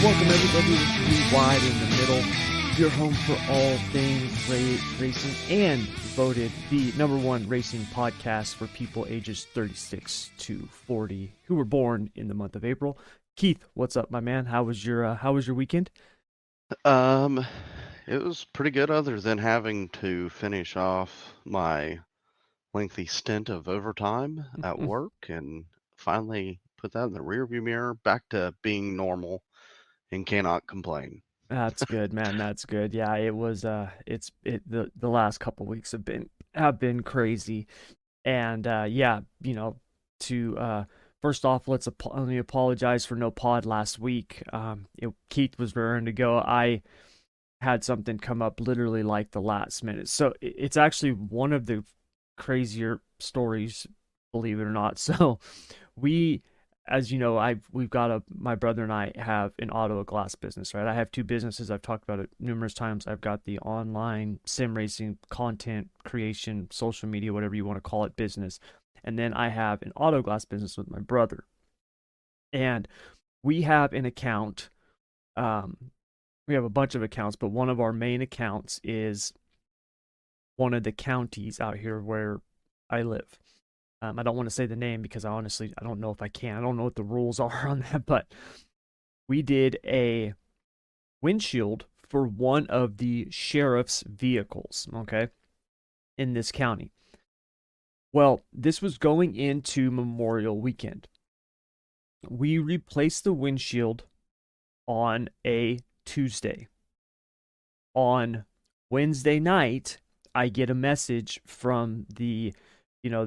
Welcome everybody to Wide in the Middle, your home for all things racing, and voted the #1 racing podcast for people ages 36 to 40 who were born in the month of April. Keith, what's up, my man? How was your weekend? It was pretty good other than having to finish off my lengthy stint of overtime at work and finally put that in the rearview mirror, back to being normal and cannot complain. That's good, man. That's good. Yeah, it was the last couple weeks have been crazy. And yeah, to first off, let me apologize for no pod last week. Keith was raring to go. I had something come up literally like the last minute. So it's actually one of the crazier stories, believe it or not. So we, as you know, my brother and I have an auto glass business, right? I have two businesses. I've talked about it numerous times. I've got the online sim racing content creation, social media, whatever you want to call it, business. And then I have an auto glass business with my brother. And we have an account. We have a bunch of accounts, but one of our main accounts is one of the counties out here where I live. I don't want to say the name because I don't know if I can. I don't know what the rules are on that, but we did a windshield for one of the sheriff's vehicles, okay, in this county. Well, this was going into Memorial Weekend. We replaced the windshield on a Tuesday. On Wednesday night, I get a message from the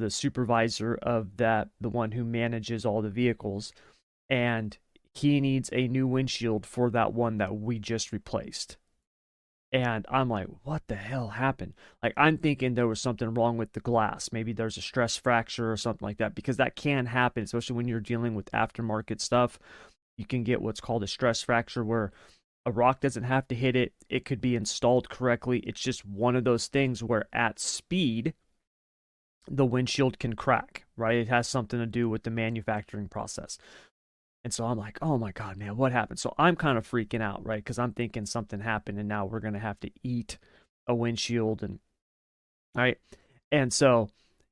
supervisor of the one who manages all the vehicles, and he needs a new windshield for that one that we just replaced. And I'm like, what the hell happened? Like, I'm thinking there was something wrong with the glass. Maybe there's a stress fracture or something like that, because that can happen, especially when you're dealing with aftermarket stuff. You can get what's called a stress fracture, where a rock doesn't have to hit it. It could be installed correctly. It's just one of those things where at speed, the windshield can crack, right? It has something to do with the manufacturing process. And so I'm like, oh my God, man, what happened? So I'm kind of freaking out, right? Because I'm thinking something happened and now we're going to have to eat a windshield. And right. And so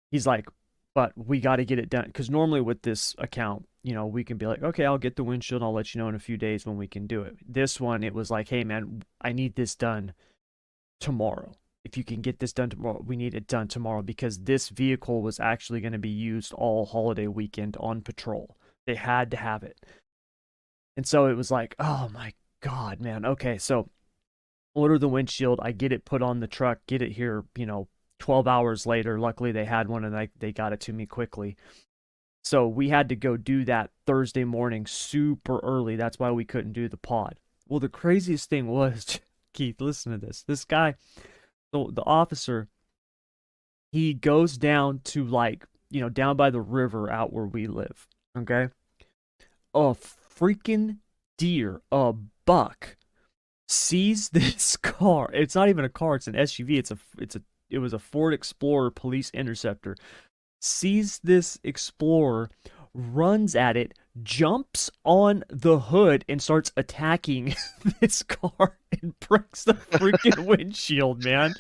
he's like, but we got to get it done. Because normally with this account, we can be like, okay, I'll get the windshield. I'll let you know in a few days when we can do it. This one, it was like, hey, man, I need this done tomorrow. If you can get this done tomorrow, we need it done tomorrow, because this vehicle was actually going to be used all holiday weekend on patrol. They had to have it. And so it was like, oh my God, man. Okay, so order the windshield. I get it put on the truck, get it here, 12 hours later. Luckily, they had one and they got it to me quickly. So we had to go do that Thursday morning super early. That's why we couldn't do the pod. Well, the craziest thing was, Keith, listen to this. This guy, the officer, he goes down to down by the river out where we live, okay? A freaking deer, a buck, sees this car. It's not even a car, it's an SUV. It was a Ford Explorer Police Interceptor. Sees this Explorer, runs at it, jumps on the hood, and starts attacking this car and breaks the freaking windshield, man.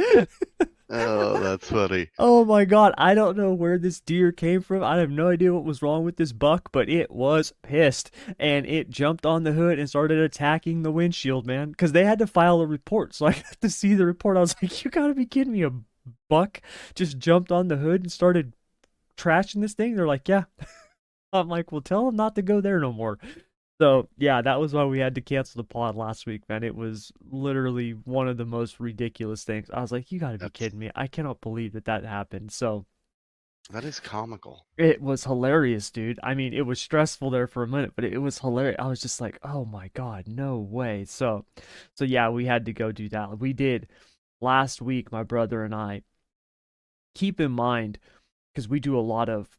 Oh, that's funny. Oh my God, I don't know where this deer came from. I have no idea what was wrong with this buck, but it was pissed, and it jumped on the hood and started attacking the windshield, man, because they had to file a report. So I got to see the report. I was like, you gotta be kidding me. A buck just jumped on the hood and started trashing this thing? They're like, yeah. I'm like, well, tell them not to go there no more. So yeah, that was why we had to cancel the pod last week, man. It was literally one of the most ridiculous things. I was like, you gotta be kidding me. I cannot believe that happened. So that is comical. it was hilarious, dude. I mean, it was stressful there for a minute, but it was hilarious. I was just like, oh my God, no way. So yeah, we had to go do that. We did last week, my brother and I. Keep in mind, because we do a lot of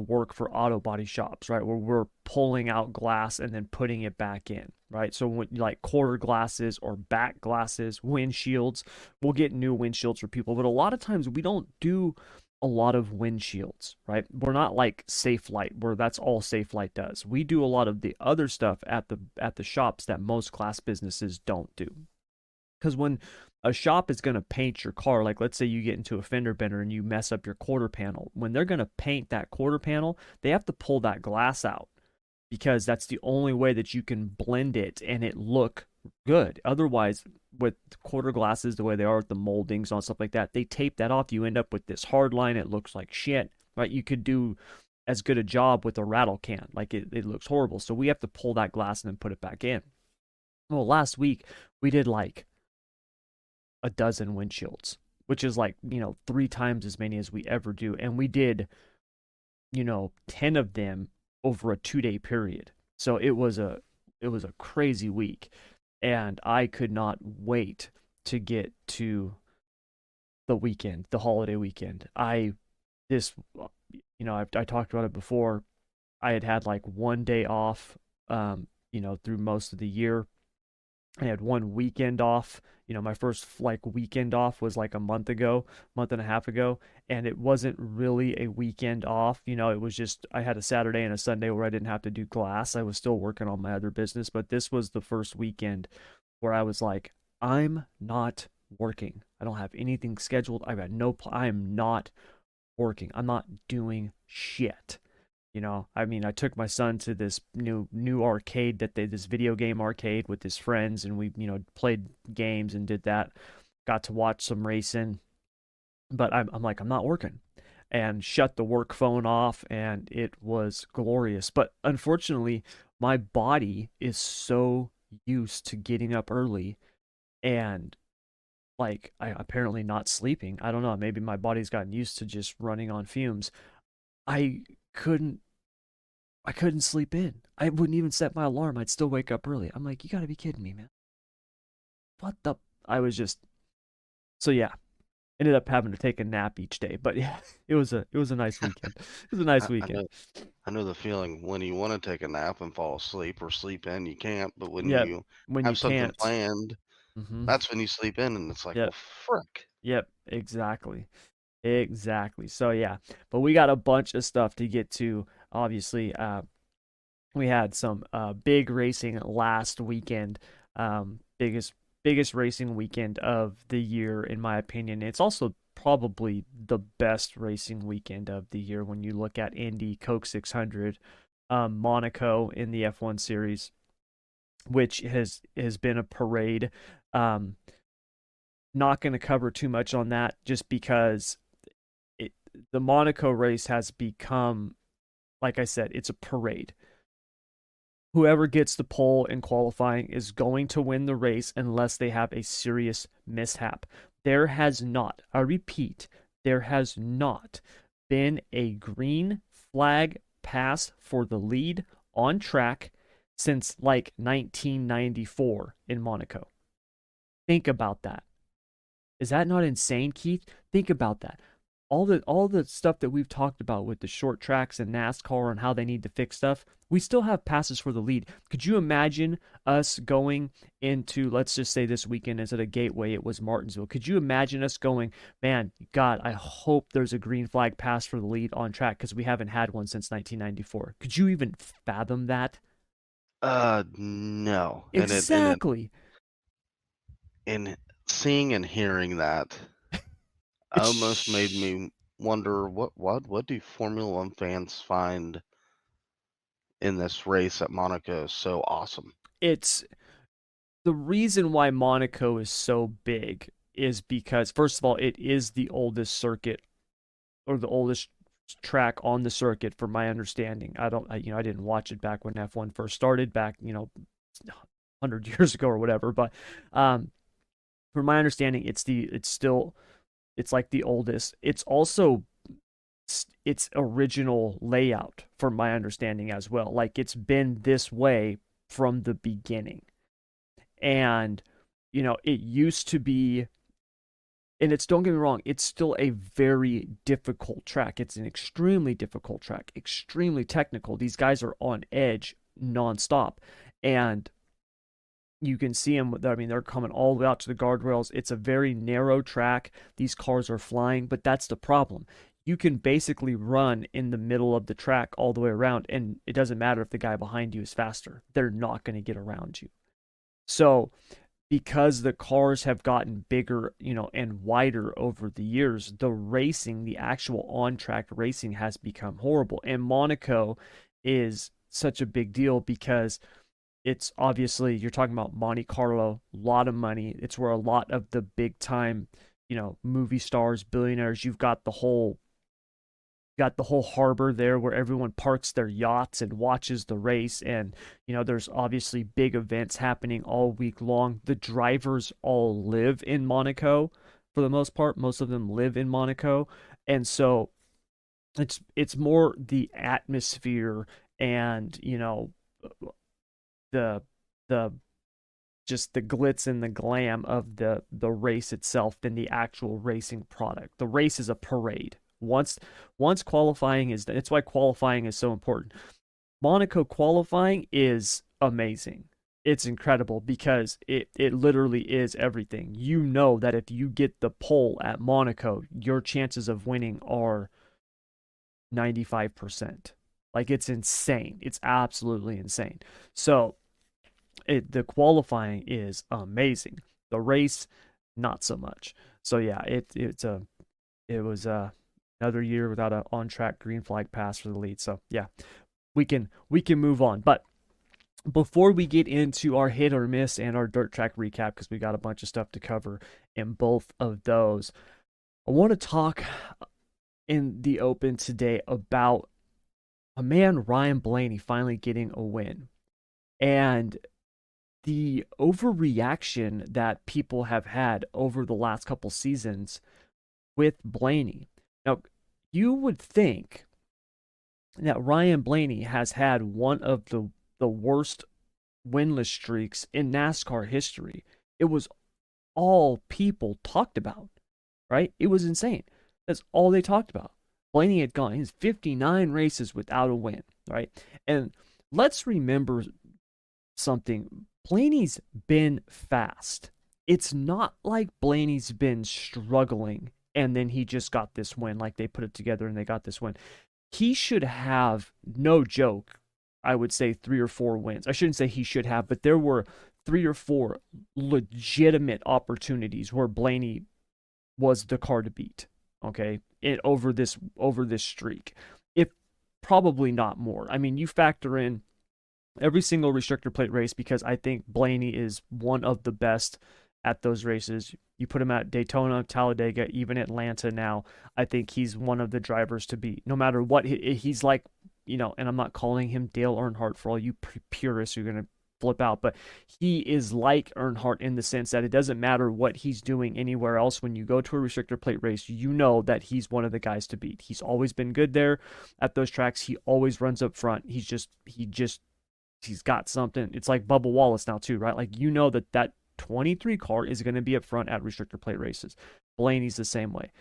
work for auto body shops, right? Where we're pulling out glass and then putting it back in, right? So when like quarter glasses or back glasses, windshields, we'll get new windshields for people. But a lot of times we don't do a lot of windshields, right? We're not like Safe Light, where that's all Safe Light does. We do a lot of the other stuff at the shops that most class businesses don't do. Because when a shop is going to paint your car, like let's say you get into a fender bender and you mess up your quarter panel, when they're going to paint that quarter panel, they have to pull that glass out because that's the only way that you can blend it and it look good. Otherwise, with quarter glasses the way they are with the moldings and stuff like that, they tape that off. You end up with this hard line. It looks like shit, right? You could do as good a job with a rattle can. Like it looks horrible. So we have to pull that glass and then put it back in. Well, last week we did like a dozen windshields, which is like, 3 times as many as we ever do. And we did, 10 of them over a 2-day period. So it was a crazy week. And I could not wait to get to the weekend, the holiday weekend. This, I talked about it before. I had like 1 day off, through most of the year. I had 1 weekend off. My first like weekend off was like a month and a half ago, and it wasn't really a weekend off. It was just I had a Saturday and a Sunday where I didn't have to do class. I was still working on my other business, but this was the first weekend where I was like, I'm not working. I don't have anything scheduled. I've got I am not working. I'm not doing shit. I mean, I took my son to this new arcade this video game arcade with his friends, and we played games and did that. Got to watch some racing, but I'm like, I'm not working, and shut the work phone off, and it was glorious. But unfortunately, my body is so used to getting up early and like I apparently not sleeping. I don't know, maybe my body's gotten used to just running on fumes. I couldn't I couldn't sleep in. I wouldn't even set my alarm. I'd still wake up early. I'm like, you gotta be kidding me, man. What the? I was just so yeah. Ended up having to take a nap each day, but yeah, it was a nice weekend. It was a nice I weekend. know, I know the feeling when you want to take a nap and fall asleep or sleep in, you can't. But when Yep. you When you have something can't. planned, Mm-hmm. that's when you sleep in, and it's like, well, Yep. frick. Yep. Exactly. Exactly. So yeah, but we got a bunch of stuff to get to. Obviously, we had some big racing last weekend. Biggest racing weekend of the year, in my opinion. It's also probably the best racing weekend of the year when you look at Indy, Coke 600, Monaco in the F1 series, which has been a parade. Um, Not going to cover too much on that, just because it, the Monaco race has become, like I said, it's a parade. Whoever gets the pole in qualifying is going to win the race unless they have a serious mishap. There has not, I repeat, there has not been a green flag pass for the lead on track since like 1994 in Monaco. Think about that. Is that not insane, Keith? Think about that. All the stuff that we've talked about with the short tracks and NASCAR and how they need to fix stuff, we still have passes for the lead. Could you imagine us going into, let's just say this weekend instead of Gateway, it was Martinsville. Could you imagine us going, man, God, I hope there's a green flag pass for the lead on track because we haven't had one since 1994. Could you even fathom that? No, Exactly. and seeing and hearing that almost made It's me wonder what do Formula One fans find in this race at Monaco so awesome? it's the reason why Monaco is so big is because, first of all, it is the oldest circuit or the oldest track on the circuit, from my understanding. I didn't watch it back when F1 first started, back 100 years ago or whatever. But um, from my understanding, it's like the oldest. It's also its original layout, from my understanding as well. Like it's been this way from the beginning, and it used to be, and it's, don't get me wrong, it's still a very difficult track. It's an extremely difficult track, extremely technical. These guys are on edge nonstop, and you can see them. I mean, they're coming all the way out to the guardrails. It's a very narrow track. These cars are flying, but that's the problem. you can basically run in the middle of the track all the way around, and it doesn't matter if the guy behind you is faster. They're not going to get around you. So because the cars have gotten bigger, and wider over the years, the racing, the actual on-track racing has become horrible. And Monaco is such a big deal because it's obviously, you're talking about Monte Carlo, a lot of money. It's where a lot of the big time, movie stars, billionaires, got the whole harbor there where everyone parks their yachts and watches the race. And there's obviously big events happening all week long. The drivers all live in Monaco for the most part. Most of them live in Monaco. And so it's more the atmosphere and the the just the glitz and the glam of the race itself than the actual racing product. The race is a parade. Once qualifying is done, it's why qualifying is so important. Monaco qualifying is amazing. It's incredible because it literally is everything. You know that if you get the pole at Monaco, your chances of winning are 95%. Like, it's insane. It's absolutely insane. So the qualifying is amazing. The race, not so much. So yeah, it was another year without an on-track green flag pass for the lead. So yeah, we can move on. But before we get into our hit or miss and our dirt track recap, because we got a bunch of stuff to cover in both of those, I want to talk in the open today about a man, Ryan Blaney, finally getting a win. And the overreaction that people have had over the last couple seasons with Blaney. Now, you would think that Ryan Blaney has had one of the worst winless streaks in NASCAR history. It was all people talked about, right? It was insane. That's all they talked about. Blaney had gone his 59 races without a win, right? And let's remember something. Blaney's been fast. It's not like Blaney's been struggling and then he just got this win, like they put it together and they got this win. He should have, no joke, I would say 3 or 4 wins. I shouldn't say he should have, but there were 3 or 4 legitimate opportunities where Blaney was the car to beat, okay, over this streak. If probably not more. I mean, you factor in every single restrictor plate race because I think Blaney is one of the best at those races. You put him at Daytona, Talladega, even Atlanta now. I think he's one of the drivers to beat. No matter what, he's like, and I'm not calling him Dale Earnhardt for all you purists who are going to flip out, but he is like Earnhardt in the sense that it doesn't matter what he's doing anywhere else. When you go to a restrictor plate race, you know that he's one of the guys to beat. He's always been good there at those tracks. He always runs up front. He's got something. It's like Bubba Wallace now too, right? Like, that 23 car is going to be up front at restrictor plate races. Blaney's the same way.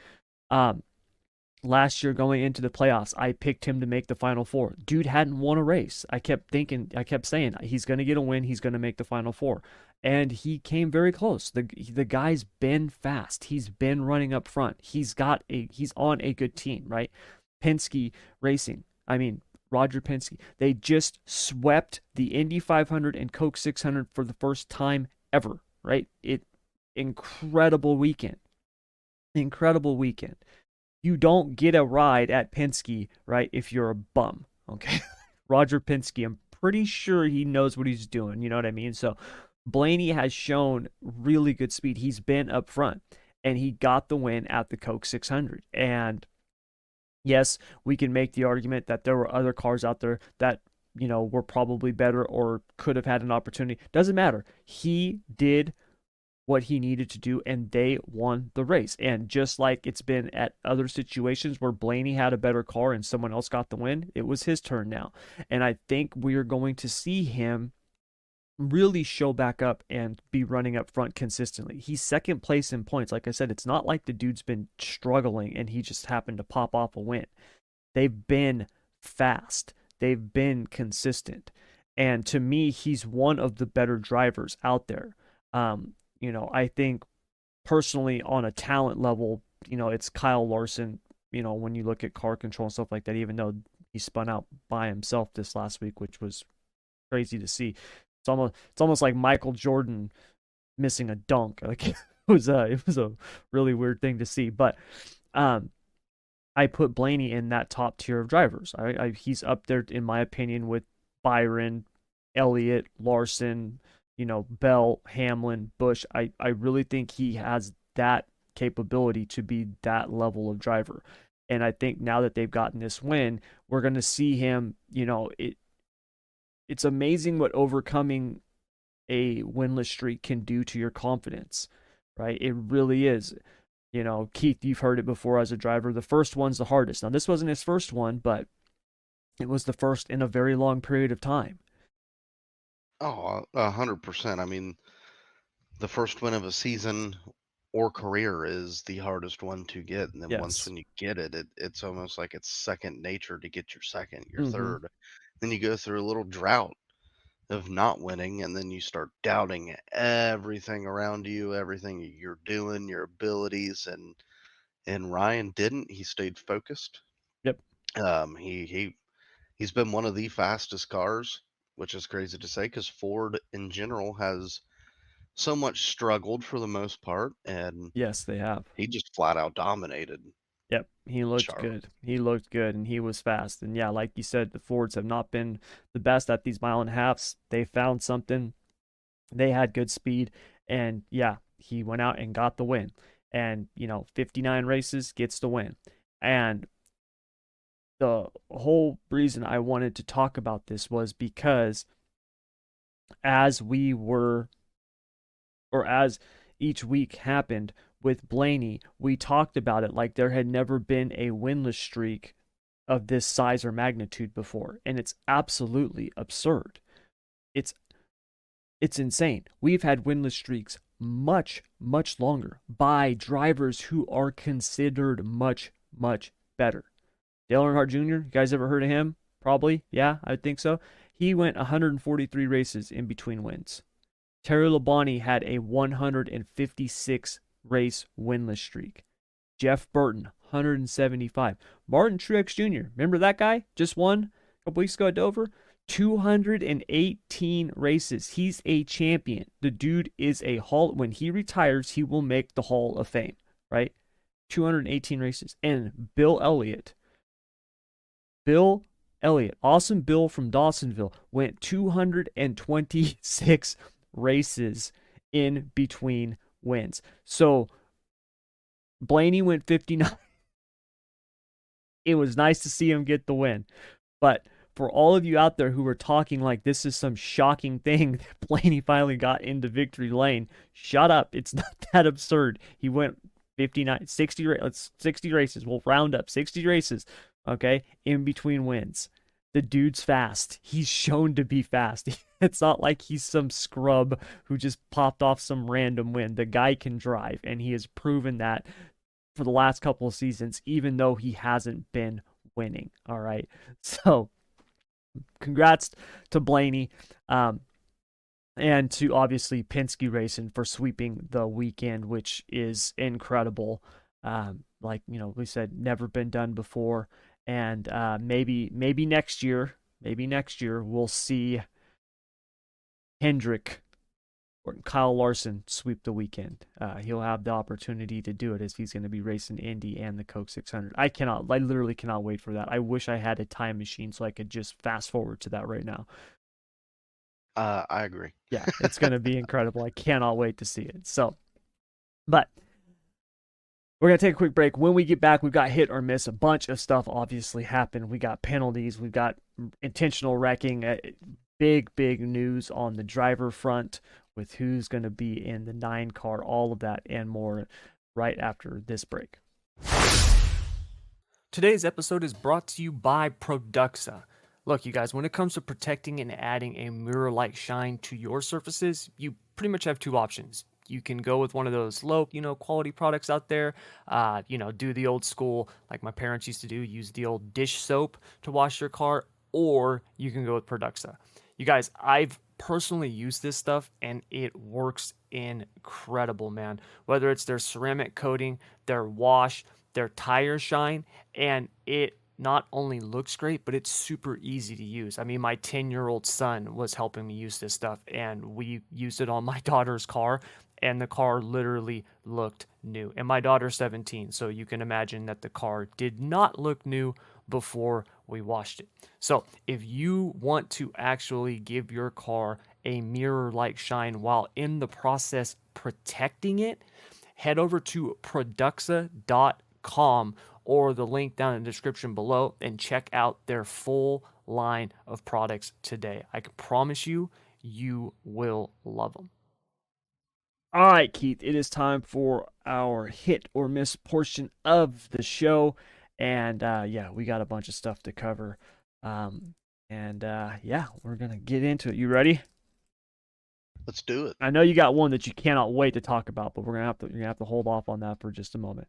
Last year going into the playoffs, I picked him to make the Final Four. Dude hadn't won a race. I kept saying he's going to get a win. He's going to make the Final Four. And he came very close. The guy's been fast. He's been running up front. He's on a good team, right? Penske Racing. I mean, Roger Penske. They just swept the Indy 500 and Coke 600 for the first time ever, right? Incredible weekend. You don't get a ride at Penske, right, if you're a bum, okay? Roger Penske, I'm pretty sure he knows what he's doing, you know what I mean? So Blaney has shown really good speed. He's been up front, and he got the win at the Coke 600. And yes, we can make the argument that there were other cars out there that, were probably better or could have had an opportunity. Doesn't matter. He did what he needed to do, and they won the race. And just like it's been at other situations where Blaney had a better car and someone else got the win, it was his turn now. And I think we are going to see him really show back up and be running up front consistently. He's second place in points. Like I said, it's not like the dude's been struggling and he just happened to pop off a win. They've been fast. They've been consistent. And to me, he's one of the better drivers out there. I think personally on a talent level, it's Kyle Larson when you look at car control and stuff like that, even though he spun out by himself this last week, which was crazy to see. It's almost like Michael Jordan missing a dunk. Like it was a really weird thing to see. But um I put Blaney in that top tier of drivers. He's up there in my opinion with Byron, Elliott, Larson, Bell, Hamlin, Busch. I really think he has that capability to be that level of driver. And I think now that they've gotten this win, we're going to see him, it's amazing what overcoming a winless streak can do to your confidence, right? It really is. Keith, you've heard it before as a driver. The first one's the hardest. Now, this wasn't his first one, but it was the first in a very long period of time. Oh, 100%. I mean, the first win of a season or career is the hardest one to get. And then once Yes. when you get it, it's almost like it's second nature to get your second, your Mm-hmm. third. Then you go through a little drought of not winning, and then you start doubting everything around you, everything you're doing, your abilities, and Ryan didn't. He stayed focused. Yep. He's been one of the fastest cars, which is crazy to say because Ford in general has so much struggled for the most part, and Yes, they have. he just flat out dominated Yep. He looked Charlotte. good. He looked good and he was fast. And yeah, like you said, the Fords have not been the best at these mile and a halfs. They found something. They had good speed. And yeah, he went out and got the win. And, 59 races gets the win. And the whole reason I wanted to talk about this was because as we were, or as each week happened with Blaney, we talked about it like there had never been a winless streak of this size or magnitude before. And it's absolutely absurd. It's it's insane. We've had winless streaks much, much longer by drivers who are considered much, much better. Dale Earnhardt Jr., you guys ever heard of him? Probably. Yeah, I think so. He went 143 races in between wins. Terry Labonte had a 156 race winless streak. Jeff Burton, 175. Martin Truex Jr., remember that guy? Just won a couple weeks ago at Dover. 218 races. He's a champion. The dude is a Hall. When he retires, he will make the Hall of Fame, right? 218 races. And Bill Elliott, awesome Bill from Dawsonville, went 226 races in between wins. So Blaney went 59. It was nice to see him get the win. But for all of you out there who were talking like this is some shocking thing that Blaney finally got into victory lane, shut up. It's not that absurd. He went 59, 60 races. We'll round up 60 races, okay, in between wins. The dude's fast. He's shown to be fast. It's not like he's some scrub who just popped off some random win. The guy can drive, and he has proven that for the last couple of seasons, even though he hasn't been winning. All right. So congrats to Blaney. And to obviously Penske Racing for sweeping the weekend, which is incredible. Like we said, never been done before, and maybe next year, we'll see Hendrick or Kyle Larson sweep the weekend. He'll have the opportunity to do it as he's going to be racing Indy and the Coke 600. I literally cannot wait for that. I wish I had a time machine so I could just fast forward to that right now. I agree. Yeah, it's going to be incredible. I cannot wait to see it. So, but we're going to take a quick break. When we get back, we've got hit or miss. A bunch of stuff obviously happened. We got penalties. We've got intentional wrecking. Big news on the driver front with who's going to be in the 9 car. All of that and more right after this break. Today's episode is brought to you by Produxa. Look, you guys, when it comes to protecting and adding a mirror-like shine to your surfaces, you pretty much have 2 options. You can go with one of those low, quality products out there. Do the old school, like my parents used to do, use the old dish soap to wash your car, or you can go with Produxa. You guys, I've personally used this stuff and it works incredible, man. Whether it's their ceramic coating, their wash, their tires shine, and it not only looks great, but it's super easy to use. I mean, my 10-year-old son was helping me use this stuff, and we used it on my daughter's car, and the car literally looked new. And my daughter's 17, so you can imagine that the car did not look new before we washed it. So if you want to actually give your car a mirror-like shine while in the process protecting it, head over to produxa.com or the link down in the description below and check out their full line of products today. I can promise you, you will love them. All right, Keith, it is time for our hit or miss portion of the show. And yeah, we got a bunch of stuff to cover. Yeah, we're going to get into it. You ready? Let's do it. I know you got one that you cannot wait to talk about, but you're gonna have to hold off on that for just a moment.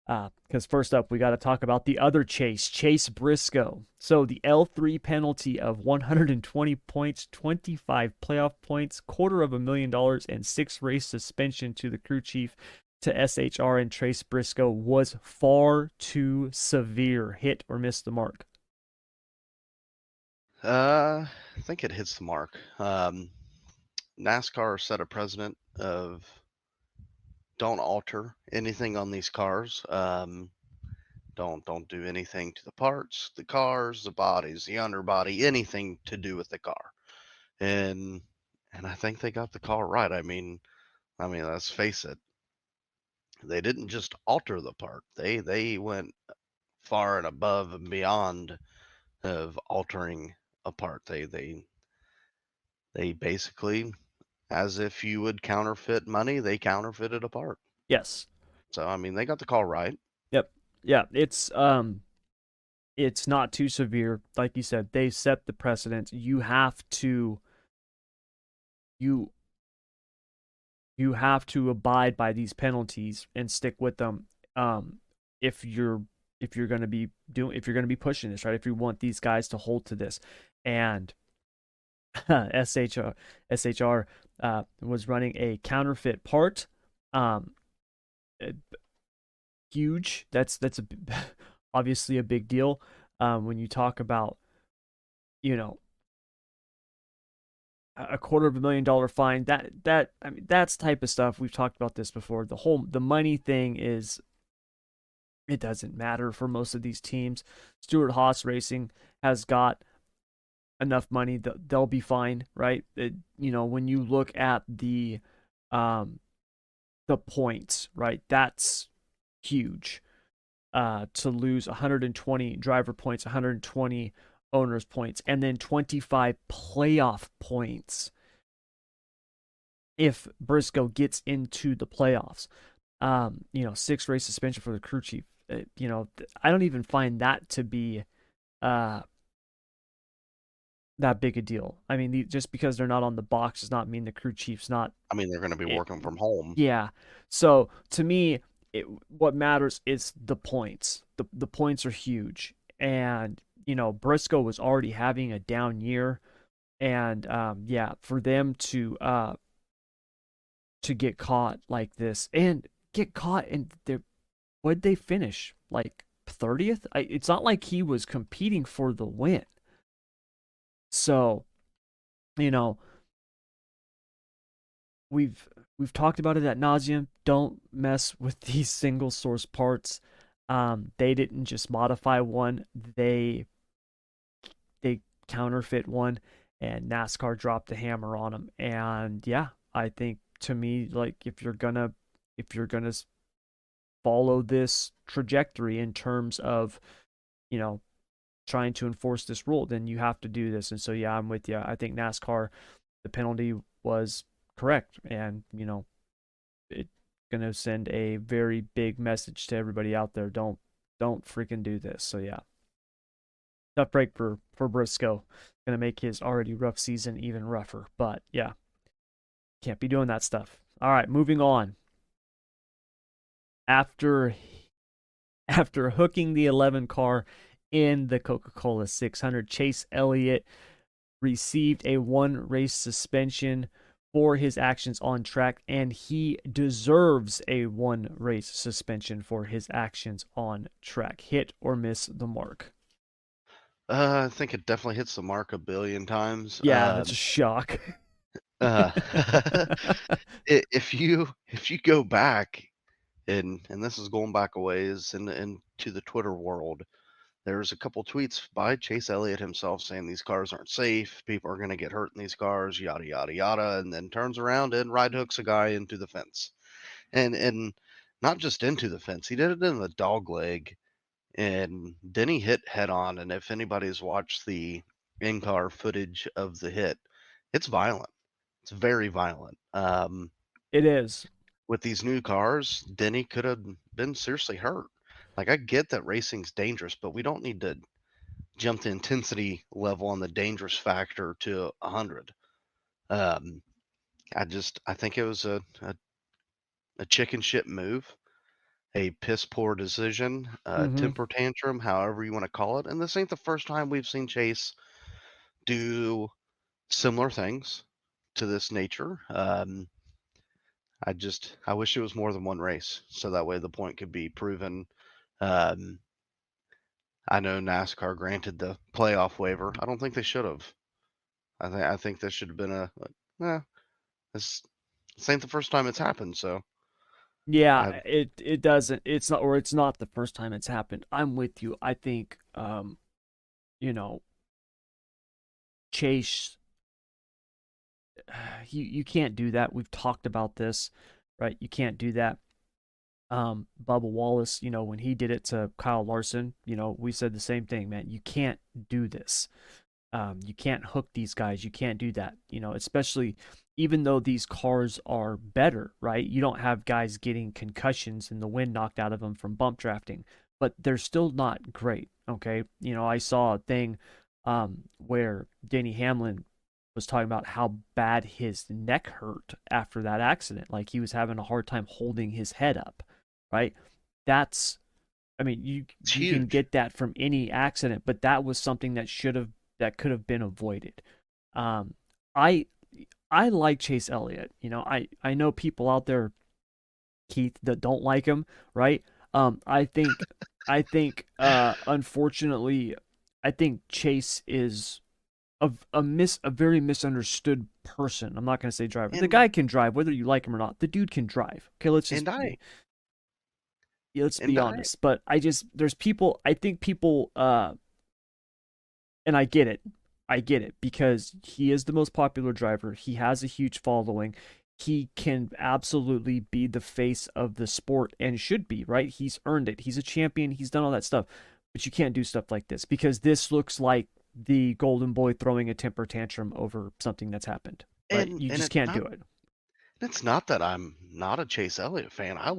Because first up, we got to talk about the other Chase Briscoe. So the L3 penalty of 120 points, 25 playoff points, $250,000, and 6 race suspension to the crew chief, to SHR and Chase Briscoe was far too severe. Hit or miss the mark? I think it hits the mark. NASCAR set a precedent of don't alter anything on these cars. Don't do anything to the parts, the cars, the bodies, the underbody, anything to do with the car. And I think they got the call right. I mean, let's face it. They didn't just alter the part. They went far and above and beyond of altering a part. They basically, as if you would counterfeit money, they counterfeited a part. Yes. So I mean, they got the call right. Yep. Yeah. It's not too severe. Like you said, they set the precedent. You have to abide by these penalties and stick with them. If you're going to be pushing this, right? If you want these guys to hold to this. And SHR was running a counterfeit part. Huge. That's obviously a big deal. When you talk about, a $250,000 fine, I mean, that's type of stuff. We've talked about this before. The money thing is, it doesn't matter for most of these teams. Stewart-Haas Racing has got enough money that they'll be fine, right? When you look at the points, right? That's huge. To lose 120 driver points, 120 owners points, and then 25 playoff points if Briscoe gets into the playoffs. 6 race suspension for the crew chief. I don't even find that to be that big a deal. I mean, just because they're not on the box does not mean the crew chief's not. I mean, they're going to be working from home. Yeah. So to me, what matters is the points. The points are huge, and Briscoe was already having a down year, and for them to get caught like this and get caught, and what'd they finish, like 30th? It's not like he was competing for the win. So, we've talked about it ad nauseum. Don't mess with these single source parts. They didn't just modify one; they counterfeit one, and NASCAR dropped the hammer on them. And yeah, I think, to me, like, if you're gonna follow this trajectory in terms of trying to enforce this rule, then you have to do this. And so yeah, I'm with you. I think NASCAR, the penalty was correct, and it's gonna send a very big message to everybody out there. Don't freaking do this. So yeah, tough break for Briscoe. Gonna make his already rough season even rougher. But yeah, can't be doing that stuff. All right, moving on. After hooking the 11 car in the Coca-Cola 600, Chase Elliot received a 1 race suspension for his actions on track, and he deserves a one race suspension for his actions on track. Hit or miss the mark? I think it definitely hits the mark a billion times. Yeah, that's a shock. Uh, if you go back and this is going back a ways into the Twitter world, there's a couple tweets by Chase Elliott himself saying these cars aren't safe, people are going to get hurt in these cars, yada yada yada, and then turns around and right hooks a guy into the fence, and not just into the fence, he did it in the dog leg, and Denny hit head on. And if anybody's watched the in-car footage of the hit, it's violent. It's very violent. It is. With these new cars, Denny could have been seriously hurt. Like, I get that racing's dangerous, but we don't need to jump the intensity level on the dangerous factor to 100. Um, I think it was a chicken shit move, a piss poor decision, Mm-hmm. temper tantrum, however you want to call it. And this ain't the first time we've seen Chase do similar things to this nature. I wish it was more than one race, so that way the point could be proven. Um, I know NASCAR granted the playoff waiver. I don't think they should have. I think this should have been this ain't the first time it's happened. So Yeah, I it doesn't. It's not the first time it's happened. I'm with you. I think you know, Chase, you can't do that. We've talked about this, right? You can't do that. Bubba Wallace, when he did it to Kyle Larson, we said the same thing, man. You can't do this. You can't hook these guys. You can't do that. Especially even though these cars are better, right? You don't have guys getting concussions and the wind knocked out of them from bump drafting, but they're still not great. Okay. I saw a thing where Denny Hamlin was talking about how bad his neck hurt after that accident. Like he was having a hard time holding his head up, right? That's, I mean, it's you can huge. get that from any accident, but that was something that could have been avoided. Um, I I like Chase Elliott. I know people out there, Keith, that don't like him, right? I think unfortunately, I think Chase is a very misunderstood person. I'm not going to say driver. The And guy can drive, whether you like him or not. The dude can drive. Okay, and I let's and be I honest. But there's people. I think people and I get it. I get it because he is the most popular driver. He has a huge following. He can absolutely be the face of the sport and should be, right? He's earned it. He's a champion. He's done all that stuff. But you can't do stuff like this because this looks like the golden boy throwing a temper tantrum over something that's happened, right? You and just can't do it. it's not that I'm not a Chase Elliott fan. I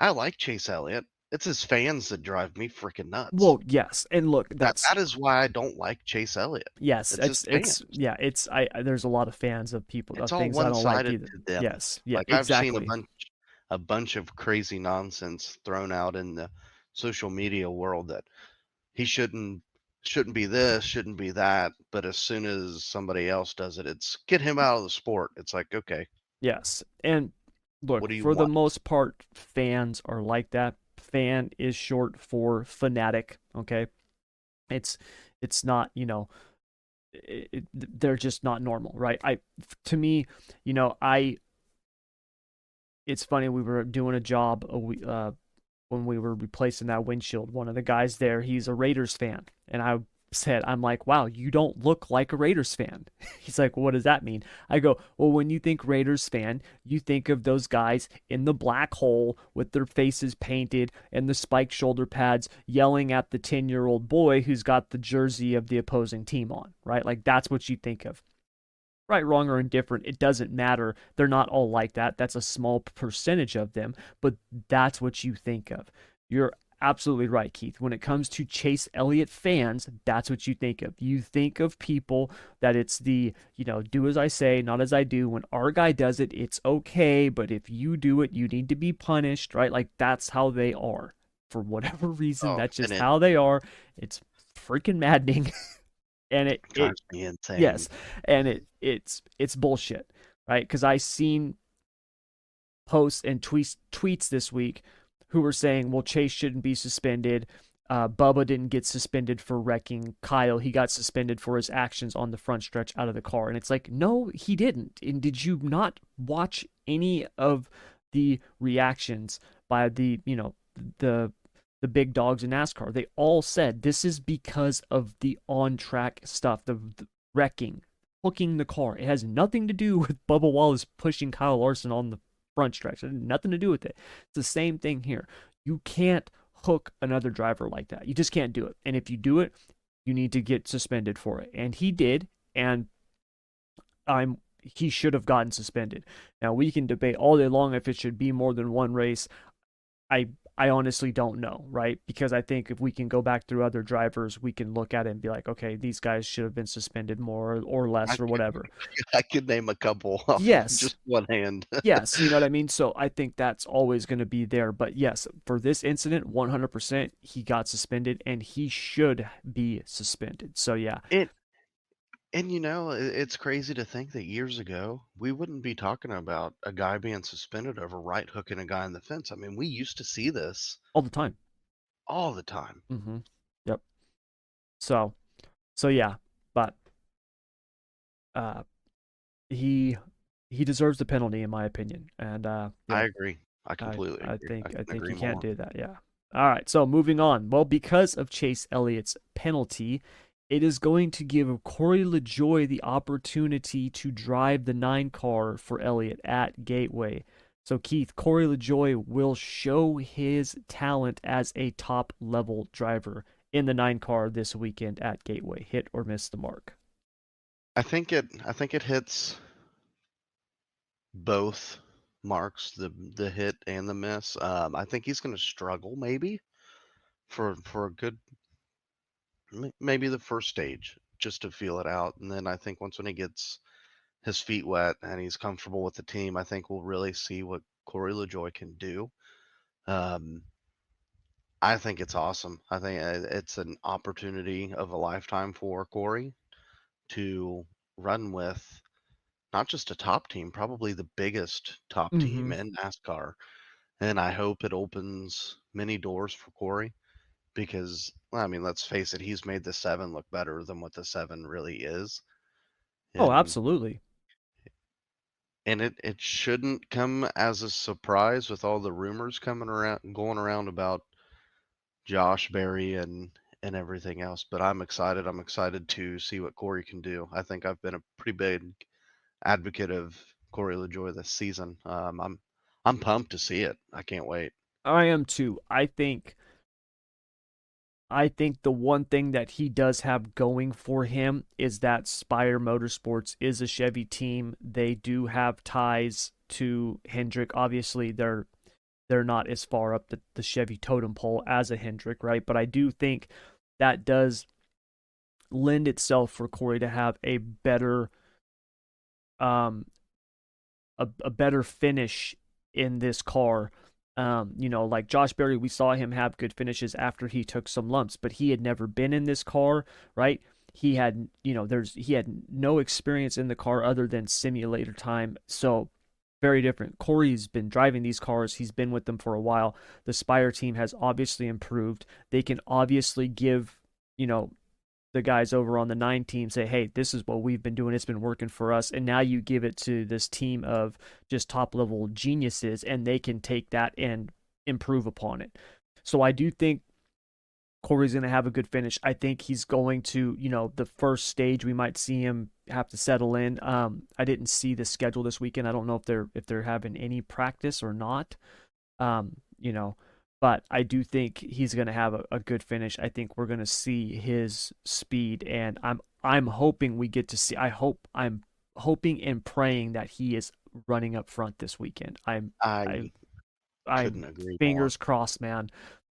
like Chase Elliott. It's his fans that drive me freaking nuts. Well, yes. And look, that's That is why I don't like Chase Elliott. yes, It's his it's fans. yeah, it's there's a lot of fans of people It's of all things I don't like one-sided either. to them. Yes. Yeah, Like, I've seen exactly. a bunch of crazy nonsense thrown out in the social media world that he shouldn't be this, shouldn't be that, but as soon as somebody else does it, it's get him out of the sport. It's like, okay, Yes. And what look, do you for the want? most part, fans are like that. Fan is short for fanatic, okay? It's it's not, they're just not normal, right? To me, I it's funny we were doing a job when we were replacing that windshield. One of the guys there, he's a Raiders fan, and I'm like, wow, you don't look like a Raiders fan. He's like, well, what does that mean? I go, well, when you think Raiders fan, you think of those guys in the black hole with their faces painted and the spiked shoulder pads yelling at the 10-year-old boy who's got the jersey of the opposing team on, right? Like that's what you think of. Right, wrong, or indifferent, it doesn't matter. They're not all like that. That's a small percentage of them, but that's what you think of. You're absolutely right, Keith. When it comes to Chase Elliott fans, that's what you think of. You think of people that it's do as I say, not as I do. When our guy does it, it's okay, but if you do it, you need to be punished, right? Like that's how they are. For whatever reason, Oh, that's and just it how they are. It's freaking maddening. And it drives me insane. yes, and it's bullshit. right? Because I seen posts and tweets this week who were saying, well, Chase shouldn't be suspended. Bubba didn't get suspended for wrecking Kyle. He got suspended for his actions on the front stretch out of the car. And it's like, no, he didn't. And did you not watch any of the reactions by the the big dogs in NASCAR? They all said this is because of the on track stuff, the wrecking, hooking the car. It has nothing to do with Bubba Wallace pushing Kyle Larson on the front stretch. It had nothing to do with it. It's the same thing here. You can't hook another driver like that. You just can't do it. And if you do it, you need to get suspended for it. And he did, and he should have gotten suspended. Now we can debate all day long if it should be more than one race. I I honestly don't know, right? Because I think if we can go back through other drivers, we can look at it and be like, okay, these guys should have been suspended more or I less or could whatever. I could name a couple off of Yes, just one hand. yes, you know what I mean? So I think that's always going to be there. But yes, for this incident, 100%, he got suspended and he should be suspended. So yeah. It and it's crazy to think that years ago we wouldn't be talking about a guy being suspended over right hooking a guy in the fence. I mean, we used to see this All the time. all the time. Mm-hmm. Yep. So, so yeah, but uh, he he deserves the penalty in my opinion, and I yeah, agree. I completely I agree. I think couldn't agree you can't more. do that. Yeah. All right. So moving on. Well, because of Chase Elliott's penalty, it is going to give Corey Lajoie the opportunity to drive the 9 car for Elliott at Gateway. So Keith, Corey Lajoie will show his talent as a top level driver in the 9 car this weekend at Gateway. Hit or miss the mark. I think it hits both marks, the hit and the miss. I think he's going to struggle maybe for a good maybe the first stage just to feel it out, and then I think once when he gets his feet wet and he's comfortable with the team, I think we'll really see what Corey Lajoie can do. Um, I think it's awesome. I think it's an opportunity of a lifetime for Corey to run with not just a top team, probably the biggest top team Mm-hmm. in NASCAR. And I hope it opens many doors for Corey because, well, I mean, let's face it, he's made the 7 look better than what the 7 really is. Oh, And absolutely. it shouldn't come as a surprise with all the rumors coming around going around about Josh Berry and everything else. But I'm excited. I'm excited to see what Corey can do. I think I've been a pretty big advocate of Corey LaJoie this season. I'm pumped to see it. I can't wait. I am too. I think the one thing that he does have going for him is that Spire Motorsports is a Chevy team. They do have ties to Hendrick. Obviously, they're not as far up the Chevy totem pole as a Hendrick, right? But I do think that does lend itself for Corey to have a better um a better finish in this car. Like Josh Berry, we saw him have good finishes after he took some lumps, but he had never been in this car, right? He had, he had no experience in the car other than simulator time. So very different. Corey's been driving these cars. He's been with them for a while. The Spire team has obviously improved. They can obviously give, the guys over on the 9 team say, hey, this is what we've been doing. It's been working for us. And now you give it to this team of just top level geniuses, and they can take that and improve upon it. So I do think Corey's going to have a good finish. I think he's going to, the first stage we might see him have to settle in. I didn't see the schedule this weekend. I don't know if they're having any practice or not. Um, you know, but I do think he's going to have a good finish. I think we're going to see his speed, and I'm hoping we get to see. I'm hoping and praying that he is running up front this weekend. I I couldn't I'm agree more. fingers crossed, man.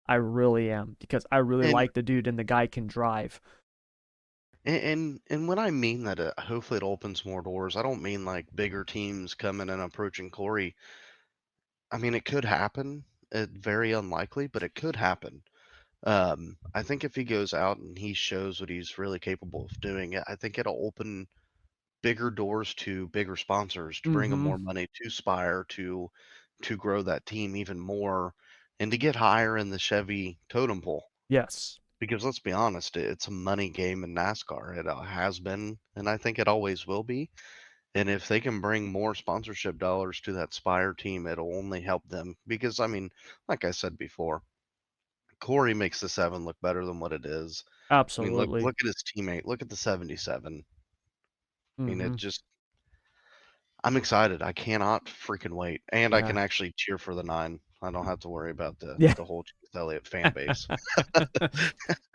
I really am because I really And like the dude, and the guy can drive. and when I mean that, hopefully it opens more doors. I don't mean like bigger teams coming and approaching Corey. I mean, it could happen. Very unlikely, but it could happen. I think if he goes out and he shows what he's really capable of doing, I think it'll open bigger doors to bigger sponsors, to bring them Mm-hmm. more money to Spire, to grow that team even more, and to get higher in the Chevy totem pole. Yes. Because let's be honest, it's a money game in NASCAR. It has been, and I think it always will be. And if they can bring more sponsorship dollars to that Spire team, it'll only help them. Because, I mean, like I said before, Corey makes the 7 look better than what it is. I mean, look Absolutely. look at his teammate. Look at the 77. I mean, Mm-hmm. it just I'm excited. I cannot freaking wait. And I can Yeah. actually cheer for the 9. I don't have to worry about the Yeah. the whole Chase Elliott fan base.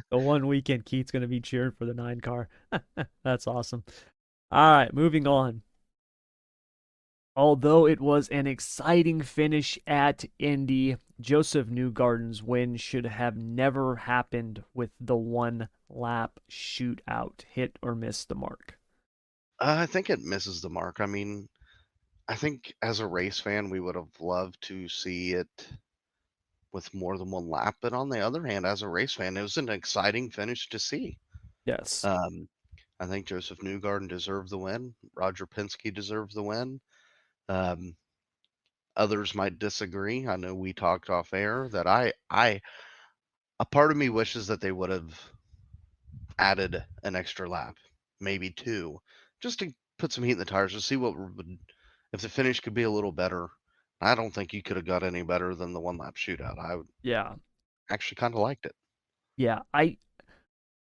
The one weekend Keith's going to be cheering for the 9 car. That's awesome. All right, moving on. Although it was an exciting finish at Indy, Joseph Newgarden's win should have never happened with the one lap shootout. Hit or miss the mark? I think it misses the mark. I mean, I think as a race fan, we would have loved to see it with more than one lap. But on the other hand, as a race fan, it was an exciting finish to see. Yes. Um, I think Joseph Newgarden deserved the win. Roger Penske deserved the win. Um, Others might disagree. I know we talked off air that a part of me wishes that they would have added an extra lap, maybe 2, just to put some heat in the tires to see what would, if the finish could be a little better. I don't think you could have got any better than the one lap shootout. I Yeah. actually kind of liked it. Yeah.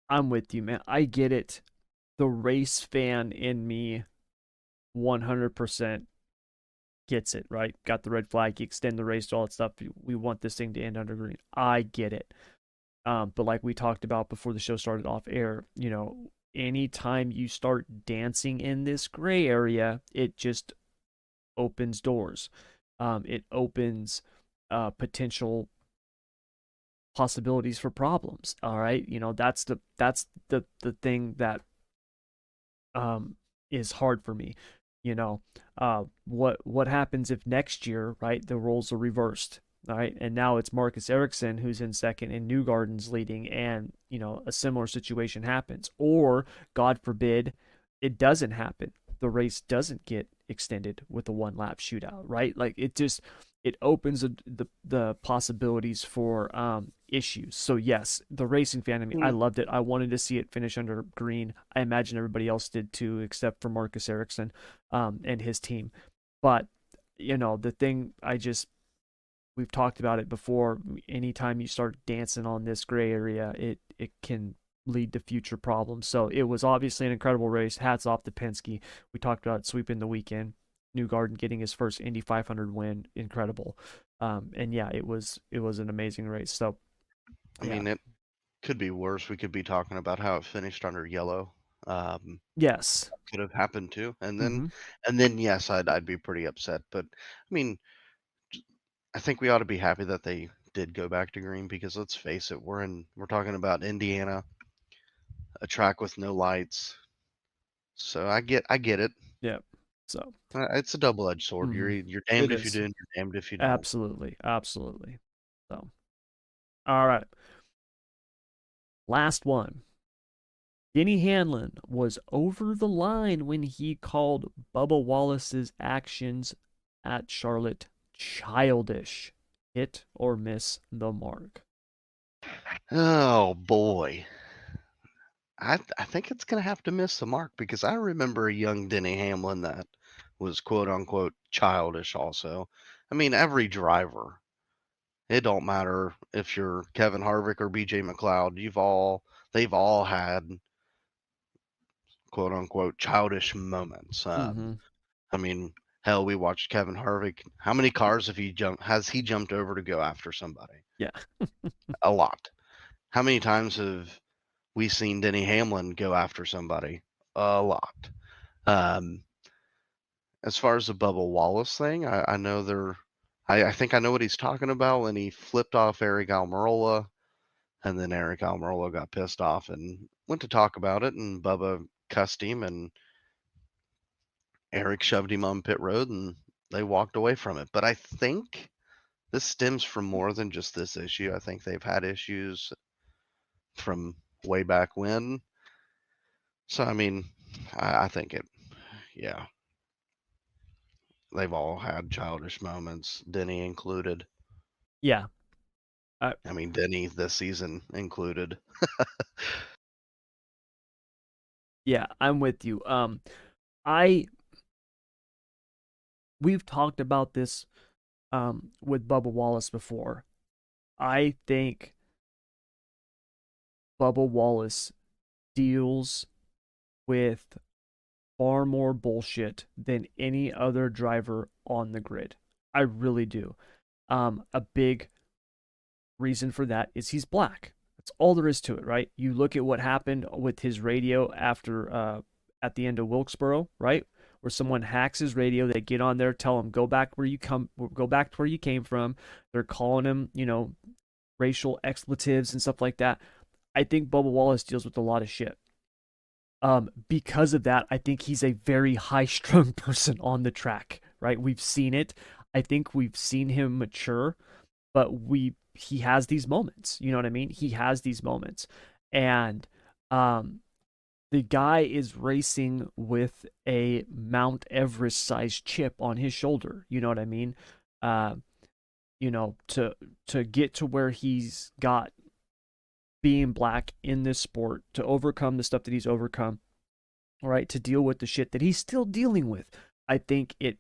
I'm with you, man. I get it. The race fan in me 100% gets it, right? Got the red flag, you extend the race, all that stuff. We want this thing to end under green. I get it. But like we talked about before the show started off air, anytime you start dancing in this gray area, it just opens doors. It opens potential possibilities for problems. All right, that's the thing that is hard for me. What happens if next year, right, the roles are reversed, all right, and now it's Marcus Ericsson who's in second and Newgarden's leading, and a similar situation happens, or God forbid, it doesn't happen. The race doesn't get extended with a one lap shootout, right? Like it opens the possibilities for issues. So yes, the racing fan in me, I Mm, loved it. I wanted to see it finish under green. I imagine everybody else did too, except for Marcus Ericsson and his team. But the thing we've talked about it before. Anytime you start dancing on this gray area, it can lead to future problems. So it was obviously an incredible race. Hats off to Penske. We talked about sweeping the weekend. Newgarden getting his first Indy 500 win, incredible. And yeah, it was an amazing race. So I yeah, mean, it could be worse. We could be talking about how it finished under yellow. Um, yes, could have happened too. mm-hmm. And then yes, I'd be pretty upset. But I mean, I think we ought to be happy that they did go back to green because let's face it, we're talking about Indiana, a track with no lights. So I get it. Yeah. So It's a double-edged sword. mm-hmm. You're It damned if you is do, and you're damned if you don't. absolutely, absolutely. So all right, last one. Denny Hamlin was over the line when he called Bubba Wallace's actions at Charlotte childish. Hit or miss the mark? Oh boy. I think it's gonna have to miss the mark because I remember a young Denny Hamlin that was quote unquote childish also. I mean, every driver, it don't matter if you're Kevin Harvick or BJ McLeod, they've all had quote unquote childish moments. Mm-hmm. I mean, hell, we watched Kevin Harvick. How many cars has he jumped over to go after somebody? Yeah. A lot. How many times have we seen Denny Hamlin go after somebody? A lot. Um, as far as the Bubba Wallace thing, I know I think I know what he's talking about when he flipped off Eric Almirola, and then Eric Almirola got pissed off and went to talk about it, and Bubba cussed him, and Eric shoved him on pit road, and they walked away from it. But I think this stems from more than just this issue. I think they've had issues from way back when. So I mean, I think yeah, they've all had childish moments, Denny included. Yeah. Uh, I mean, Denny this season included. yeah, I'm with you. I we've talked about this with Bubba Wallace before. I think Bubba Wallace deals with far more bullshit than any other driver on the grid. I really do. A big reason for that is he's black. That's all there is to it, right? You look at what happened with his radio after at the end of Wilkesboro, right? Where someone hacks his radio, they get on there, tell him go back to where you came from. They're calling him, racial expletives and stuff like that. I think Bubba Wallace deals with a lot of shit. Because of that, I think he's a very high strung person on the track, right? We've seen it. I think we've seen him mature, but he has these moments. You know what I mean? He has these moments. And the guy is racing with a Mount Everest sized chip on his shoulder. You know what I mean? Uh, to get to where he's got being black in this sport, to overcome the stuff that he's overcome, right? To deal with the shit that he's still dealing with. I think it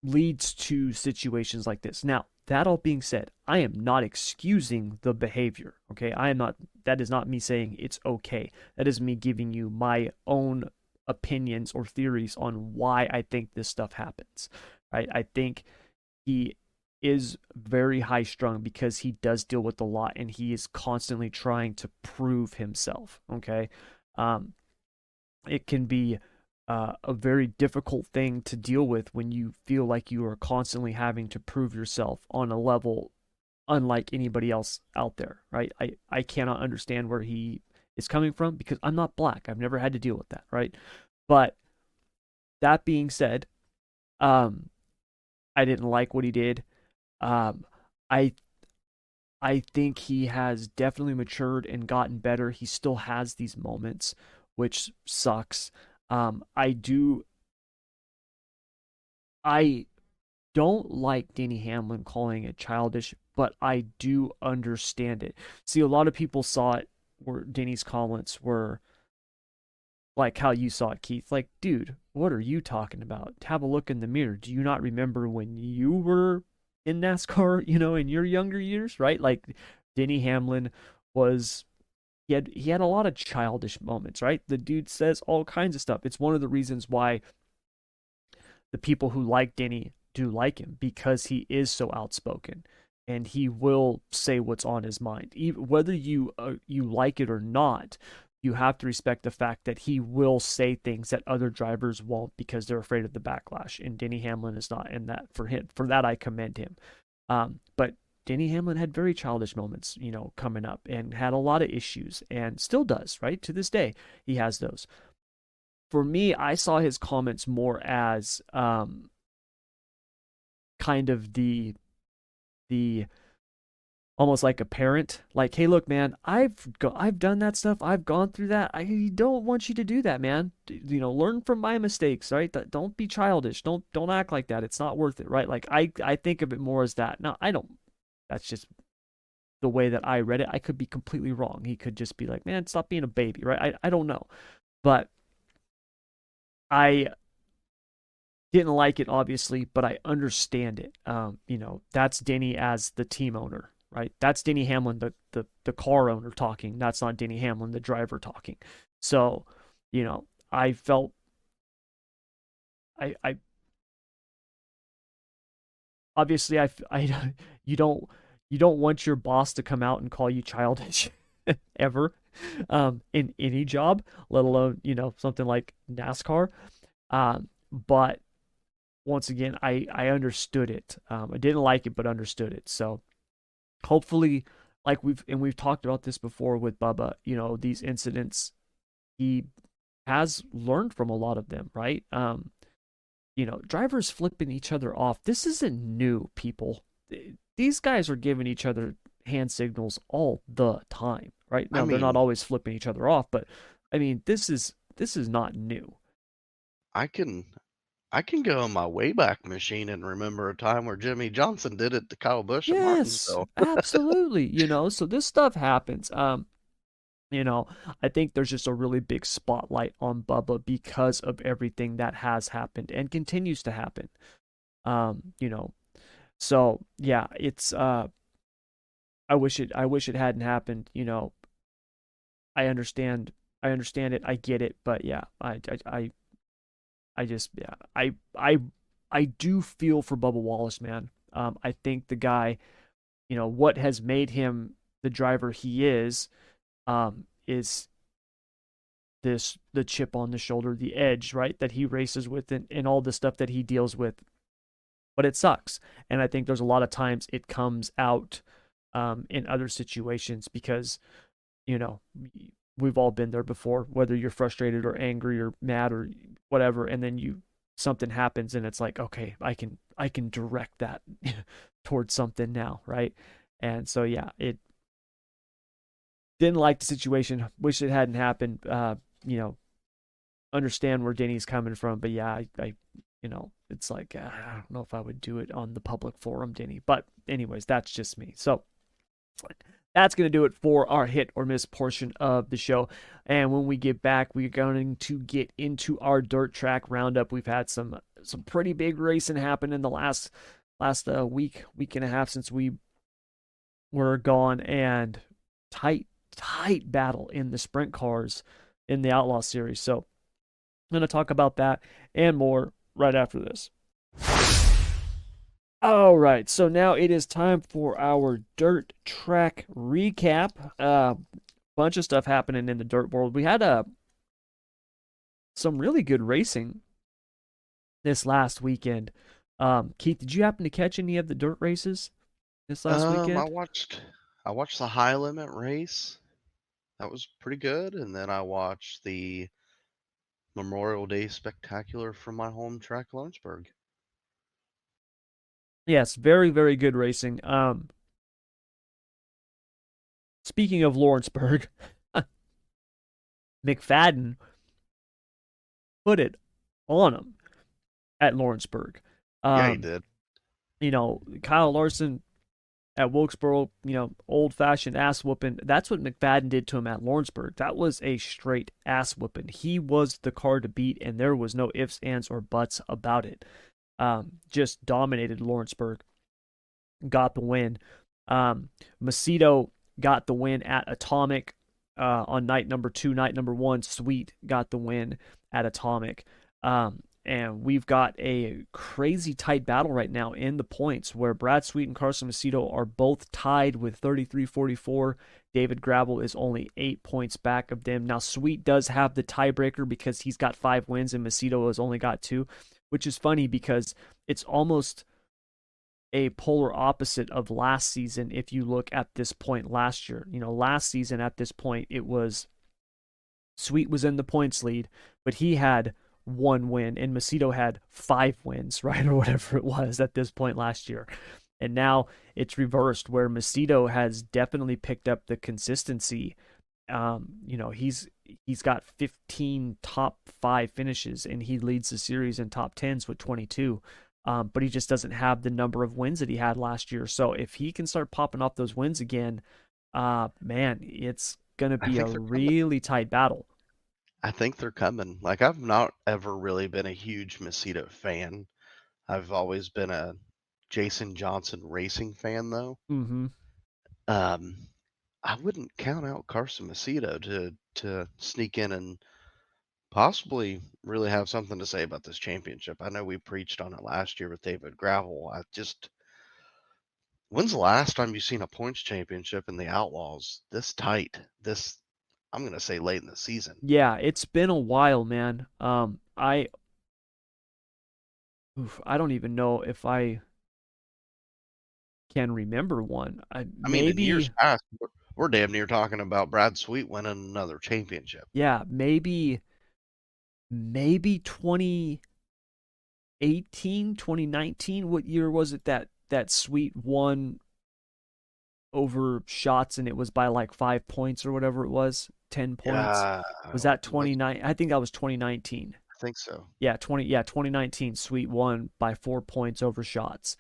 leads to situations like this. Now, that all being said, I am not excusing the behavior. Okay. That is not me saying it's okay. That is me giving you my own opinions or theories on why I think this stuff happens. Right. I think he is very high strung because he does deal with a lot and he is constantly trying to prove himself. Okay. Um, it can be a very difficult thing to deal with when you feel like you are constantly having to prove yourself on a level unlike anybody else out there, right? I cannot understand where he is coming from because I'm not black. I've never had to deal with that, right? But that being said, I didn't like what he did. Um, I I think he has definitely matured and gotten better. He still has these moments, which sucks. I do. I don't like Denny Hamlin calling it childish, but I do understand it. See, a lot of people saw it where Denny's comments were like how you saw it, Keith. Like, dude, what are you talking about? Have a look in the mirror. Do you not remember when you were in NASCAR, in your younger years, right? Like Denny Hamlin was he had a lot of childish moments, right? The dude says all kinds of stuff. It's one of the reasons why the people who like Denny do like him because he is so outspoken and he will say what's on his mind. Even, whether you like it or not, you have to respect the fact that he will say things that other drivers won't because they're afraid of the backlash. And Denny Hamlin is not, and that for that I commend him. But Denny Hamlin had very childish moments, coming up and had a lot of issues and still does, right? To this day, he has those. For me, I saw his comments more as kind of the almost like a parent, like, hey, look, man, I've done that stuff, I've gone through that. I don't want you to do that, man. Learn from my mistakes, right? Don't be childish. Don't act like that. It's not worth it, right? Like I think of it more as that. Now I don't. That's just the way that I read it. I could be completely wrong. He could just be like, man, stop being a baby, right? I don't know, but I didn't like it, obviously, but I understand it. That's Denny as the team owner, right? That's Denny Hamlin, the car owner talking. That's not Denny Hamlin, the driver talking. So, I felt I obviously I you don't want your boss to come out and call you childish ever in any job, let alone something like NASCAR. But once again, I understood it. I didn't like it, but understood it. So hopefully, like we've talked about this before with Bubba, these incidents, he has learned from a lot of them, right? Drivers flipping each other off. This isn't new, people. These guys are giving each other hand signals all the time, right? I Now they're not mean, always flipping each other off, but I mean, this is not new. I can I can go on my Wayback Machine and remember a time where Jimmy Johnson did it to Kyle Busch at Yes, Martinsville. absolutely. So this stuff happens. You know, I think there's just a really big spotlight on Bubba because of everything that has happened and continues to happen. Um, you know, so yeah, it's I wish it hadn't happened. I understand I understand it, I get it, but yeah, I just yeah, I do feel for Bubba Wallace, man. I think the guy, what has made him the driver he is the chip on the shoulder, the edge, right, that he races with and all the stuff that he deals with. But it sucks. And I think there's a lot of times it comes out in other situations because, you know, we've all been there before, whether you're frustrated or angry or mad or whatever, and then something happens and it's like, okay, I can direct that towards something now, right? And so yeah, it didn't like the situation, wish it hadn't happened. You know, understand where Denny's coming from, but yeah, it's like I don't know if I would do it on the public forum, Denny. But anyways, that's just me. So that's going to do it for our hit or miss portion of the show. And when we get back, we're going to get into our dirt track roundup. We've had some pretty big racing happen in the last week and a half since we were gone, and tight battle in the sprint cars in the Outlaw Series. So I'm going to talk about that and more right after this. All right, so now it is time for our dirt track recap. Bunch of stuff happening in the dirt world. We had some really good racing this last weekend. Keith, did you happen to catch any of the dirt races this last I weekend? watched the high limit race. That was pretty good, and then I watched the Memorial Day Spectacular from my home track, Lawrenceburg. Yes, very, very good racing. Speaking of Lawrenceburg, McFadden put it on him at Lawrenceburg. Yeah, he Um, did. Kyle Larson at Wilkesboro, old fashioned ass whooping. That's what McFadden did to him at Lawrenceburg. That was a straight ass whooping. He was the car to beat, and there was no ifs, ands, or buts about it. Just dominated Lawrenceburg, got the win. Macedo got the win at Atomic on night number 2. Night number 1, Sweet got the win at Atomic. And we've got a crazy tight battle right now in the points where Brad Sweet and Carson Macedo are both tied with 33-44. David Gravel is only 8 points back of them. Now, Sweet does have the tiebreaker because he's got 5 wins and Macedo has only got 2, which is funny because it's almost a polar opposite of last season if you look at this point last year. Last season at this point, it was Sweet was in the points lead, but he had 1 win and Macedo had 5 wins, right? Or whatever it was at this point last year. And now it's reversed where Macedo has definitely picked up the consistency. He's got 15 top 5 finishes and he leads the series in top 10s with 22. But he just doesn't have the number of wins that he had last year. So if he can start popping off those wins again, man, it's going to I be a think they're coming. really tight battle. I think they're coming. Like, I've not ever really been a huge Macedo fan. I've always been a Jason Johnson racing fan, though. Mm-hmm. Um, I wouldn't count out Carson Macedo to sneak in and possibly really have something to say about this championship. I know we preached on it last year with David Gravel. When's the last time you've seen a points championship in the Outlaws this tight? I'm going to say late in the season. Yeah, it's been a while, man. I don't even know if I can remember one. I mean, in years Maybe, past, we're damn near talking about Brad Sweet winning another championship. yeah, maybe 2018, 2019. What year was it that Sweet won over shots and it was by like 5 points or whatever it was, 10 points? Yeah, Was that was 29? I think that was 2019. think so. Yeah, 2019 Sweet won by 4 points over Shots.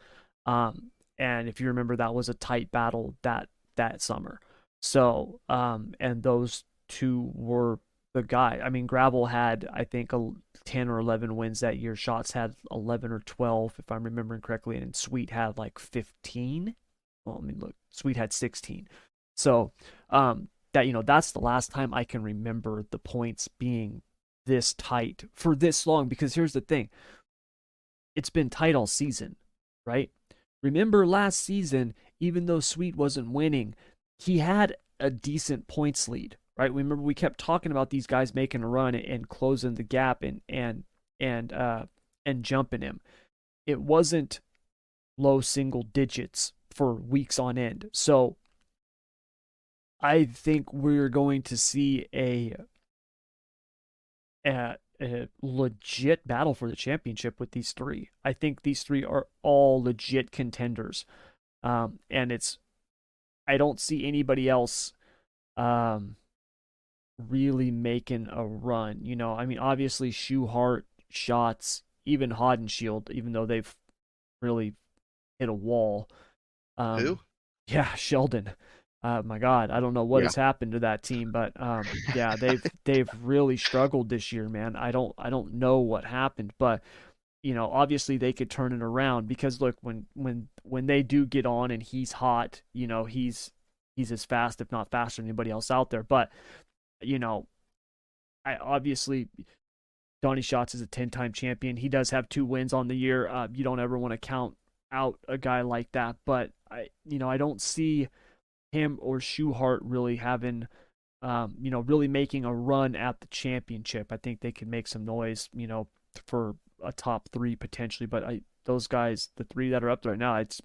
And if you remember, that was a tight battle that summer. So, and those two were the guy. I mean, Gravel had, I think, 10 or 11 wins that year. Shots had 11 or 12, if I'm remembering correctly, and Sweet had like 15. Well, I mean, look, Sweet had 16. So, that's the last time I can remember the points being this tight for this long, because here's the thing. It's been tight all season, right? Remember last season, even though Sweet wasn't winning, he had a decent points lead, right? Remember, we kept talking about these guys making a run and closing the gap and jumping him. It wasn't low single digits for weeks on end. So I think we're going to see a legit battle for the championship with these three. I think these three are all legit contenders. And I don't see anybody else really making a run. I mean, obviously Schuhart, Shots, even Hodenshield, even though they've really hit a wall. Who? Yeah, Sheldon. My God, I don't know what has happened to that team, but yeah, they've really struggled this year, man. I don't know what happened, but obviously they could turn it around, because look, when they do get on and he's hot, he's as fast, if not faster than anybody else out there. But I obviously Donnie Schatz is a 10-time champion. He does have 2 wins on the year. You don't ever want to count out a guy like that, but I don't see him or Schuhart really having, really making a run at the championship. I think they could make some noise, for a top 3 potentially. But those guys, the 3 that are up there right now, it's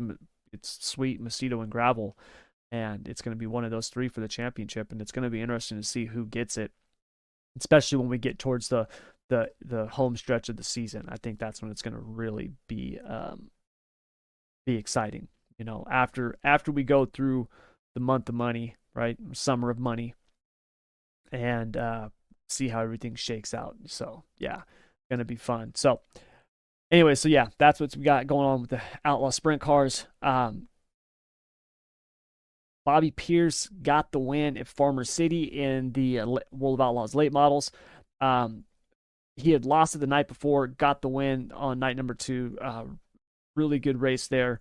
Sweet, Macedo, and Gravel, and it's going to be one of those 3 for the championship. And it's going to be interesting to see who gets it, especially when we get towards the home stretch of the season. I think that's when it's going to really be exciting. After we go through the month of money, right? Summer of money, and see how everything shakes out. So yeah, gonna be fun. So anyway, so yeah, that's what we got going on with the Outlaw Sprint cars. Bobby Pierce got the win at Farmer City in the World of Outlaws late models. He had lost it the night before, got the win on night number 2. Really good race there.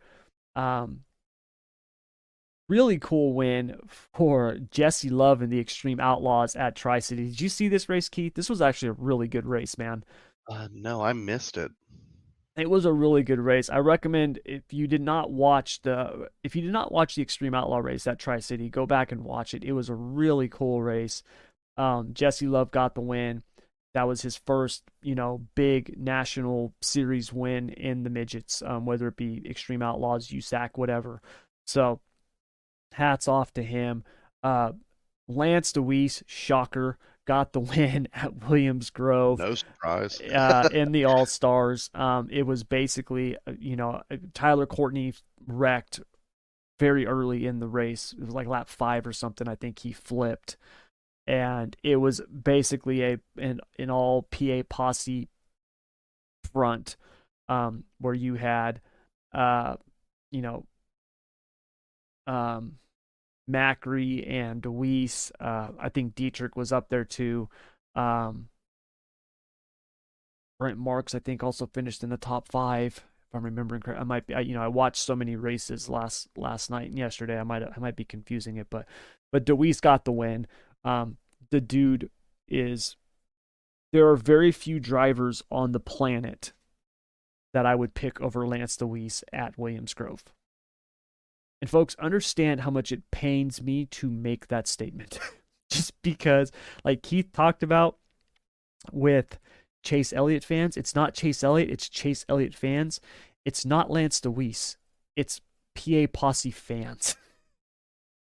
Really cool win for Jesse Love and the Extreme Outlaws at Tri-City. Did you see this race, Keith? This was actually a really good race, man. No, I missed it. It was a really good race. I recommend, if you did not watch the Extreme Outlaw race at Tri-City, go back and watch it. It was a really cool race. Jesse Love got the win. That was his first, big national series win in the midgets, whether it be Extreme Outlaws, USAC, whatever. So hats off to him. Lance DeWeese, shocker, got the win at Williams Grove. No surprise. In the All-Stars. It was basically, Tyler Courtney wrecked very early in the race. It was like lap 5 or something. I think he flipped. And it was basically an all PA posse front, where you had, Macri and DeWeese. I think Dietrich was up there too. Brent Marks, I think, also finished in the top 5, if I'm remembering correct. I might be, I watched so many races last night and yesterday. I might be confusing it, but DeWeese got the win. The dude is. There are very few drivers on the planet that I would pick over Lance DeWeese at Williams Grove. And folks, understand how much it pains me to make that statement. Just because, like Keith talked about with Chase Elliot fans, it's not Chase Elliot, it's Chase Elliot fans. It's not Lance DeWeese, it's PA Posse fans.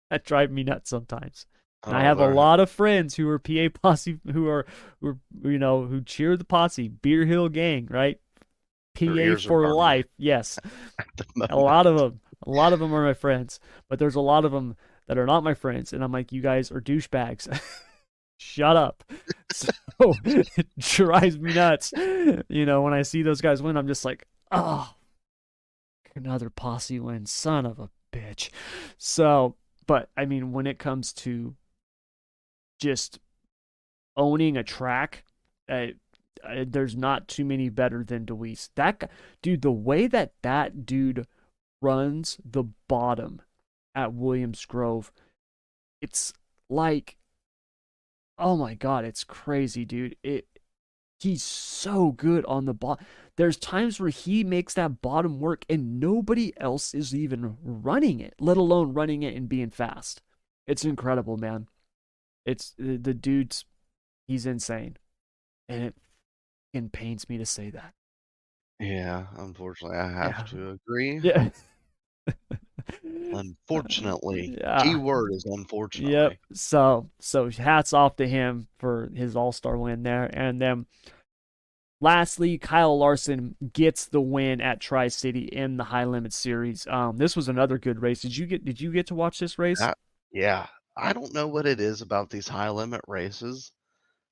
That drive me nuts sometimes. And I have a lot of friends who are PA Posse, who cheer the Posse, Beer Hill Gang, right? PA for life. Yes. A lot of them are my friends, but there's a lot of them that are not my friends, and I'm like, you guys are douchebags. shut up. So it drives me nuts. When I see those guys win, I'm just like, oh, another posse win, son of a bitch. So, but I mean, when it comes to just owning a track, there's not too many better than Deweese. Dude, the way that dude runs the bottom at Williams Grove, it's like, oh my god, it's crazy, dude. He's so good on the bottom. There's times where he makes that bottom work and nobody else is even running it, let alone running it and being fast. It's incredible, man. It's the dude's he's insane. And it pains me to say that. Yeah, unfortunately, I Yeah. have to agree. Yeah. Unfortunately. Key Yeah. word is Yep. unfortunately. So hats off to him for his all-star win there. And then lastly, Kyle Larson gets the win at Tri-City in the High Limit Series. This was another good race. Did you get to watch this race? Yeah. I don't know what it is about these high limit races,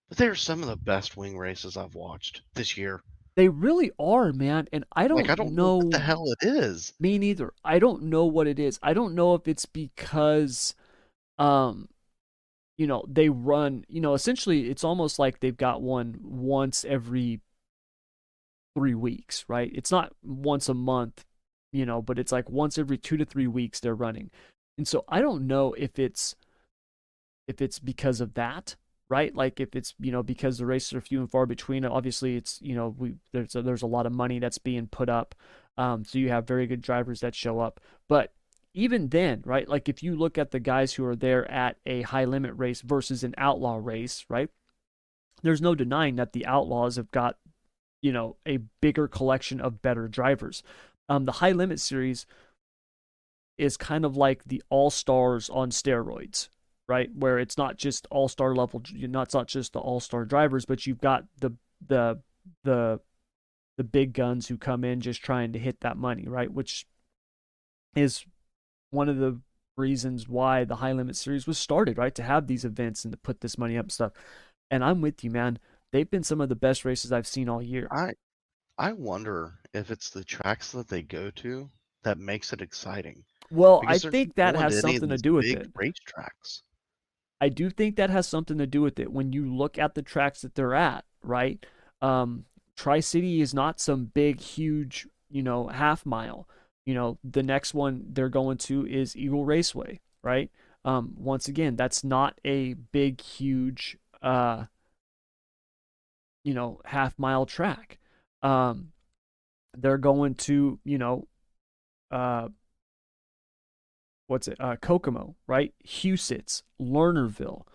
but they're some of the best wing races I've watched this year. They really are, man. And I Like, I don't don't know what the know, hell it is. me neither. I don't know what it is. I don't know if it's because um they run, essentially it's almost like they've got one once every 3 weeks, right? It's not once a month, but it's like once every 2 to 3 weeks they're running. And so I don't know if it's because of that, right? Like if it's because the races are few and far between. Obviously, it's there's a lot of money that's being put up, so you have very good drivers that show up. But even then, right? Like if you look at the guys who are there at a high limit race versus an outlaw race, right? There's no denying that the outlaws have got a bigger collection of better drivers. The high limit series is kind of like the all stars on steroids, right? Where it's not just all star level, not just the all star drivers, but you've got the the the big guns who come in just trying to hit that money, right? Which is one of the reasons why the high limit series was started, right? To have these events and to put this money up and stuff. And I'm with you, man. They've been some of the best races I've seen all year. I wonder if it's the tracks that they go to that makes it exciting Well, I because they're think not that going has to any of something to these do with big it. racetracks. I do think that has something to do with it. When you look at the tracks that they're at, right? Tri City is not some big, huge, half mile. The next one they're going to is Eagle Raceway, right? Once again, that's not a big, huge, half mile track. Um, they're going to, uh, what's it? Kokomo, right? Huset's, Lernerville,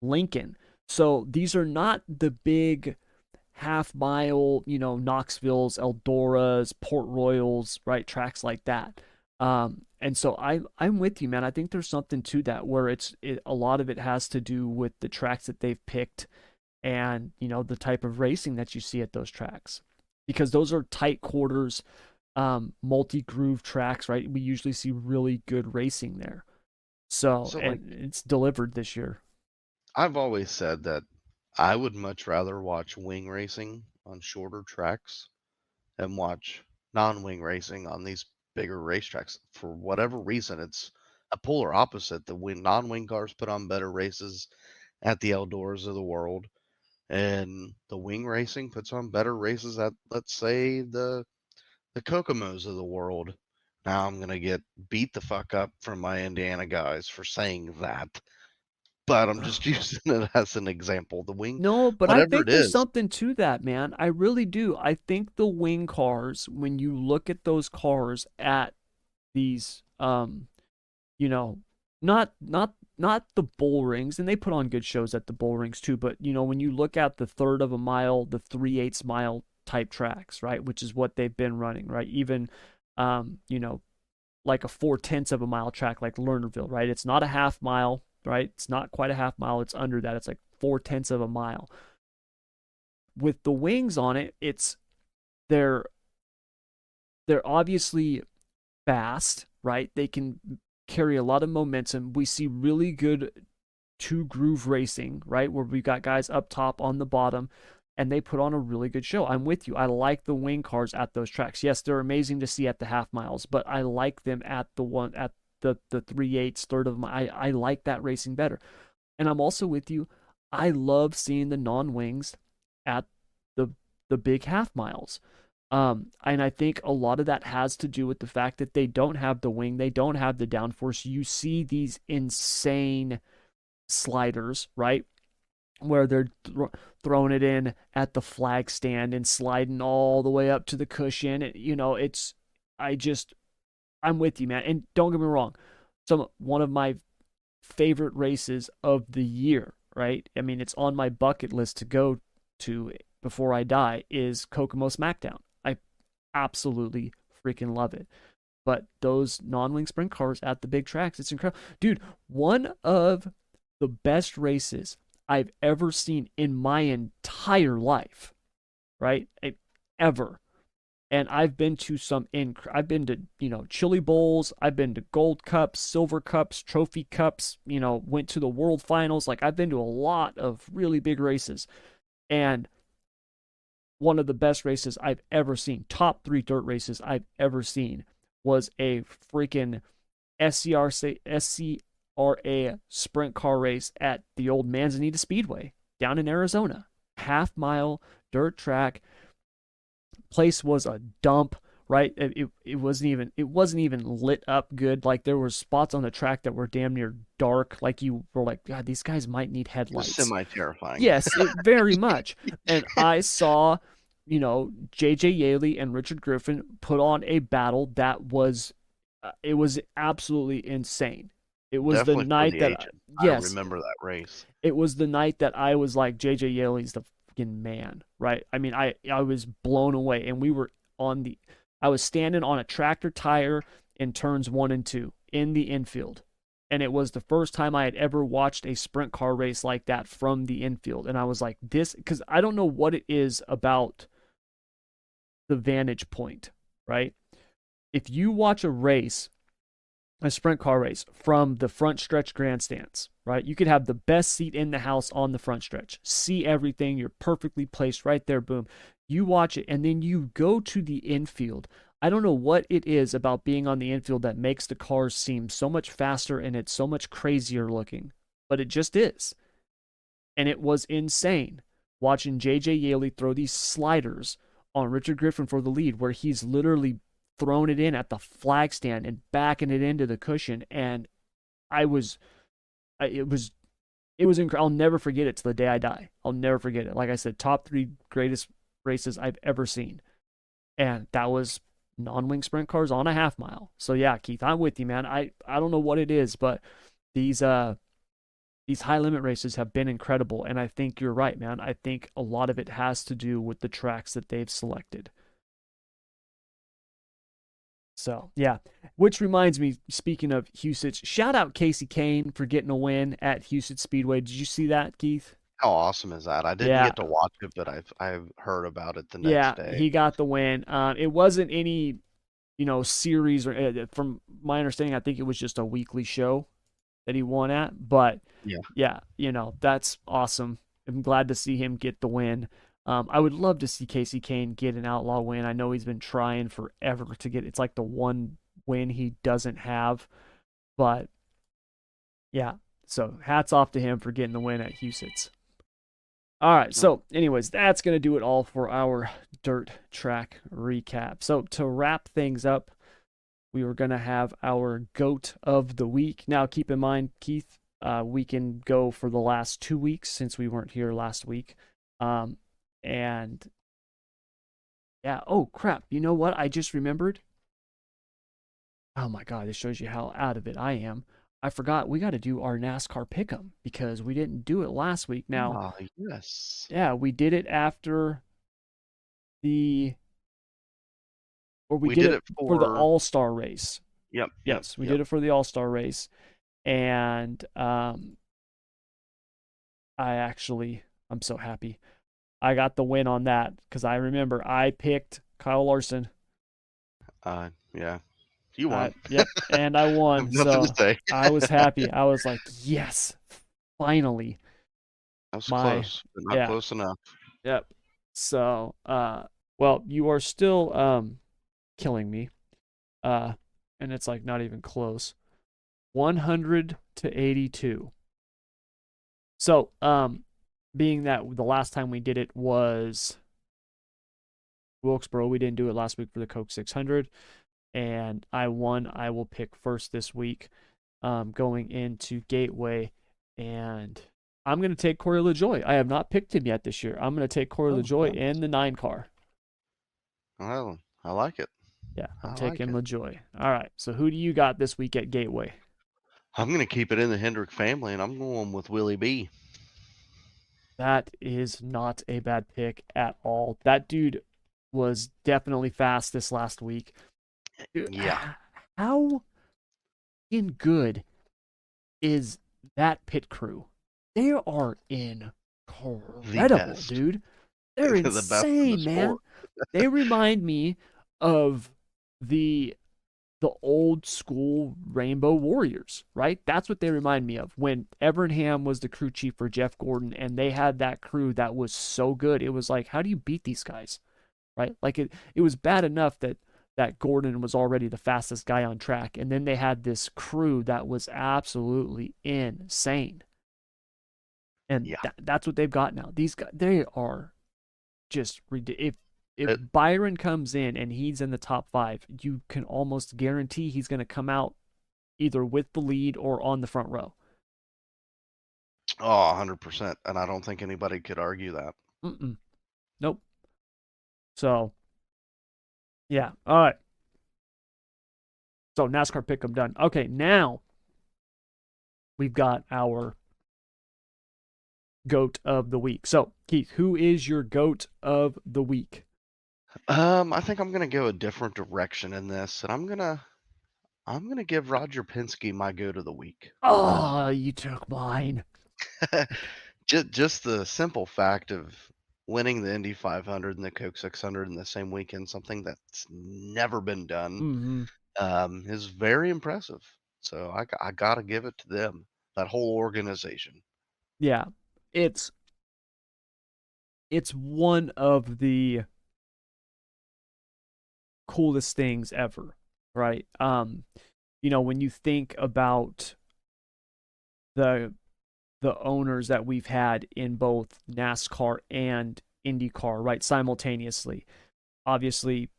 Lincoln. So these are not the big half mile, Knoxville's, Eldora's, Port Royals, right? Tracks like that. And so I'm with you, man. I think there's something to that where a lot of it has to do with the tracks that they've picked and the type of racing that you see at those tracks, because those are tight quarters, multi-groove tracks, right? We usually see really good racing there. So, So, like, and it's delivered this year. I've always said that I would much rather watch wing racing on shorter tracks and watch non-wing racing on these bigger racetracks. For whatever reason, it's a polar opposite. The non-wing cars put on better races at the Eldoras of the world, and the wing racing puts on better races at, let's say, the Kokomos of the world. Now I'm gonna get beat the fuck up from my Indiana guys for saying that, but I'm just using it as an example. The wing, No, but I whatever think it there's is, something to that, man. I really do. I think the wing cars, when you look at those cars at these, you know, not the bull rings, and they put on good shows at the bull rings too, but when you look at the third of a mile, the 3/8 mile type tracks, right, which is what they've been running, right? Even, um, you know, like a 4/10 of a mile track like Lernerville, right? It's not a half mile, right? It's not quite a half mile. It's under that. It's like 4/10 of a mile. With the wings on it, they're they're obviously fast, right? They can carry a lot of momentum. We see really good Two Groove Racing, right? Where we got guys up top on the bottom, and they put on a really good show. I'm with you. I like the wing cars at those tracks. Yes, they're amazing to see at the half miles, but I like them at the 3/8 third of my. I like that racing better. And I'm also with you. I love seeing the non-wings at the big half miles. And I think a lot of that has to do with the fact that they don't have the wing, they don't have the downforce. You see these insane sliders, right? Where they're throwing it in at the flag stand and sliding all the way up to the cushion. I'm with you, man. And don't get me wrong, one of my favorite races of the year, right? I mean, it's on my bucket list to go to before I die is Kokomo Smackdown. I absolutely freaking love it. But those non-wing sprint cars at the big tracks, it's incredible. Dude, one of the best races I've ever seen in my entire life, right? Ever. And I've been to I've been to, Chili Bowls, I've been to Gold Cups, Silver Cups, Trophy Cups, went to the World Finals. Like, I've been to a lot of really big races. And one of the best races I've ever seen, top 3 dirt races I've ever seen, was a freaking SCRA sprint car race at the old Manzanita Speedway down in Arizona. Half mile dirt track. Place was a dump, right? It wasn't even lit up good. Like, there were spots on the track that were damn near dark. Like, you were like, God, these guys might need headlights. Semi-terrifying. Yes, very much. And I saw, JJ Yaley and Richard Griffin put on a battle that was, it was absolutely insane. It was Definitely the night that, yes, I remember that race. It was the night that I was like, JJ Yaley's the fucking man, right? I mean, I was blown away, and I was standing on a tractor tire in turns 1 and 2 in the infield. And it was the first time I had ever watched a sprint car race like that from the infield. And I was like, because I don't know what it is about the vantage point, right? If you watch a sprint car race from the front stretch grandstands, right? You could have the best seat in the house on the front stretch, see everything, you're perfectly placed right there, boom. You watch it, and then you go to the infield. I don't know what it is about being on the infield that makes the cars seem so much faster and it's so much crazier looking, but it just is. And it was insane watching JJ Yaley throw these sliders on Richard Griffin for the lead, where he's literally thrown it in at the flag stand and backing it into the cushion. And it was incredible. I'll never forget it to the day I die. I'll never forget it. Like I said, top 3 greatest races I've ever seen. And that was non-wing sprint cars on a half mile. So yeah, Keith, I'm with you, man. I don't know what it is, but these high limit races have been incredible. And I think you're right, man. I think a lot of it has to do with the tracks that they've selected. So, yeah. Which reminds me, speaking of Huset's, shout out Casey Kane for getting a win at Huset Speedway. Did you see that, Keith? How awesome is that? I didn't get to watch it, but I've heard about it the next day. Yeah, he got the win. It wasn't any, series, or from my understanding, I think it was just a weekly show that he won at. But yeah, that's awesome. I'm glad to see him get the win. I would love to see Casey Kane get an outlaw win. I know he's been trying forever to get. It's like the one win he doesn't have, but yeah. So hats off to him for getting the win at Huset's. All right. So, anyways, that's gonna do it all for our dirt track recap. So to wrap things up, we were gonna have our GOAT of the week. Now, keep in mind, Keith, we can go for the last 2 weeks since we weren't here last week. And yeah, oh crap, you know what? I just remembered. Oh my God, this shows you how out of it I am. I forgot we got to do our NASCAR Pick'em because we didn't do it last week. Now, yes. Yeah, we did it after we did it for the All-Star race. Yep. Yes, we did it for the All-Star race. And I'm so happy. I got the win on that because I remember I picked Kyle Larson. Yeah, you won. Yep, and I won. Nothing to say. I was happy. I was like, yes, finally That was my close, but not yeah, close enough. yep. So, well, you are still killing me. Uh, and it's like not even close. 100 to 82. So, being that the last time we did it was Wilkesboro, we didn't do it last week for the Coke 600, and I won. I will pick first this week, going into Gateway, and I'm going to take Corey Lajoie. I have not picked him yet this year. I'm going to take Corey Oh, Lajoie nice. in the 9 car. Well, I like it. Yeah, I'm I like taking it. Lajoie. All right, so who do you got this week at Gateway? I'm gonna keep it in the Hendrick family, and I'm going with Willie B. That is not a bad pick at all. That dude was definitely fast this last week. Yeah, How in good is that pit crew? They are the incredible, best, dude. They're the best in the insane, man. sport. They remind me of the the old school Rainbow Warriors, right? That's what they remind me of. When Evernham was the crew chief for Jeff Gordon and they had that crew that was so good. It was like, how do you beat these guys? Right? Like it was bad enough that Gordon was already the fastest guy on track, and then they had this crew that was absolutely insane. And Yeah, that's what they've got now. These guys, they are just ridiculous. If it, Byron comes in and he's in the top 5, you can almost guarantee he's going to come out either with the lead or on the front row. oh, 100%, and I don't think anybody could argue that. Mm-mm. Nope. So, yeah. All right. So, NASCAR Pick'em done. Okay, now we've got our GOAT of the week. So, Keith, who is your GOAT of the week? I think I'm gonna go a different direction in this, and I'm gonna give Roger Penske my goat of the week. Oh, you took mine. Just the simple fact of winning the Indy 500 and the Coke 600 in the same weekend, something that's never been done, Mm-hmm. is very impressive. So I gotta give it to them, that whole organization. Yeah. It's it's one of the coolest things ever, right? When you think about the the owners that we've had in both NASCAR and IndyCar, right, simultaneously. Obviously,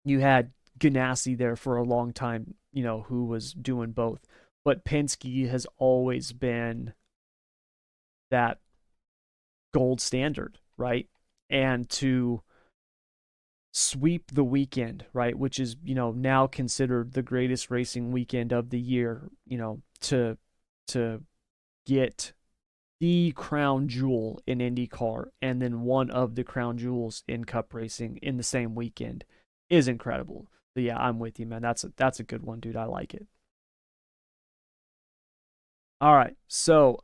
you had Ganassi there for a long time, who was doing both. But Penske has always been that gold standard, right? And to sweep the weekend, right, which is, now considered the greatest racing weekend of the year, to get the crown jewel in IndyCar and then one of the crown jewels in Cup racing in the same weekend is incredible. So yeah, I'm with you, man. That's a good one, dude. I like it. All right, so,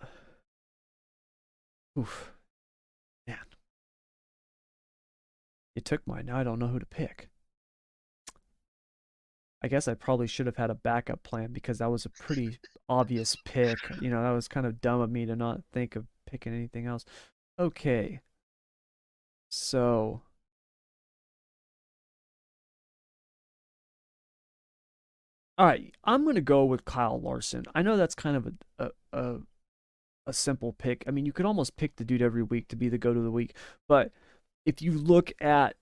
oof, man, you took mine. Now I don't know who to pick. I guess I probably should have had a backup plan because that was a pretty obvious pick. That was kind of dumb of me to not think of picking anything else. Okay, so all right, I'm gonna go with Kyle Larson. I know that's kind of a simple pick. I mean, you could almost pick the dude every week to be the go to the week, but if you look at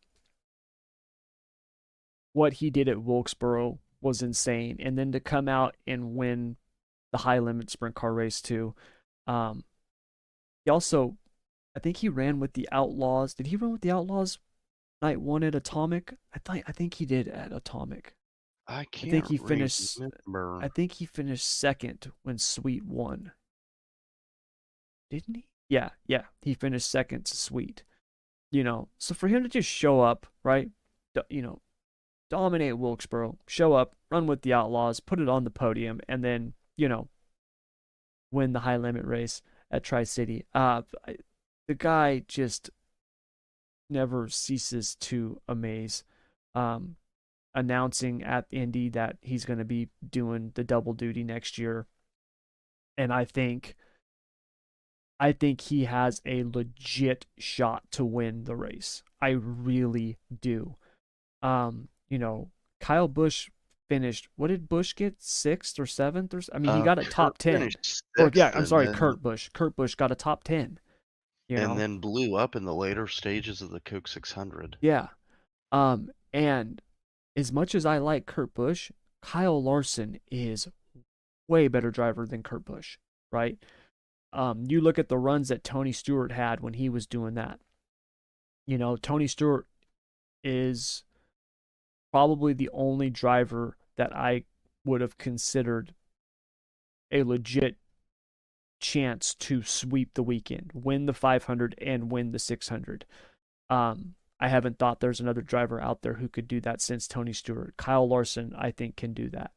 what he did at Wilkesboro was insane, and then to come out and win the high limit sprint car race too. Um, he also, I think he ran with the Outlaws. Did he run with the Outlaws night one at Atomic? I think he did at Atomic. I I think can't he finished. remember. I think he finished second when Sweet won. Didn't he? Yeah, yeah. He finished second to Sweet. So for him to just show up, right? Dominate Wilkesboro, show up, run with the Outlaws, put it on the podium, and then win the high limit race at Tri City. The guy just never ceases to amaze. Um, Announcing at Indy that he's going to be doing the double duty next year, and I think I think he has a legit shot to win the race. I really do. You know, Kyle Busch finished. What did Busch get? Sixth or seventh? Or I mean, he got a Kurt top 10. finished Or yeah, sixth, I'm sorry, Kurt Busch. Kurt Busch got a top 10. You and know, then blew up in the later stages of the Coke 600. yeah. And as much as I like Kurt Busch, Kyle Larson is way better driver than Kurt Busch, right? You look at the runs that Tony Stewart had when he was doing that. You know, Tony Stewart is probably the only driver that I would have considered a legit chance to sweep the weekend, win the 500 and win the 600. I haven't thought there's another driver out there who could do that since Tony Stewart. Kyle Larson, I think, can do that.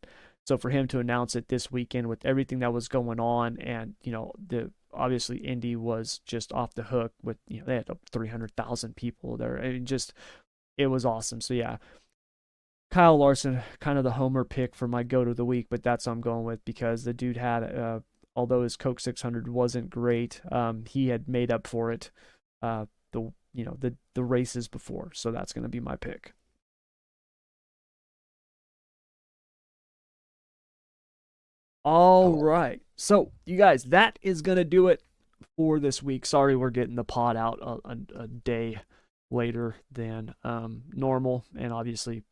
So for him to announce it this weekend with everything that was going on, and you know, the obviously Indy was just off the hook with, you know, they had 300,000 people there. And just it was awesome. So yeah, Kyle Larson, kind of the homer pick for my goat of the week, but that's what I'm going with because the dude had, although his Coke 600 wasn't great, he had made up for it, the races before. So that's going to be my pick. All right. So, you guys, that is going to do it for this week. Sorry we're getting the pod out a day later than normal. And obviously,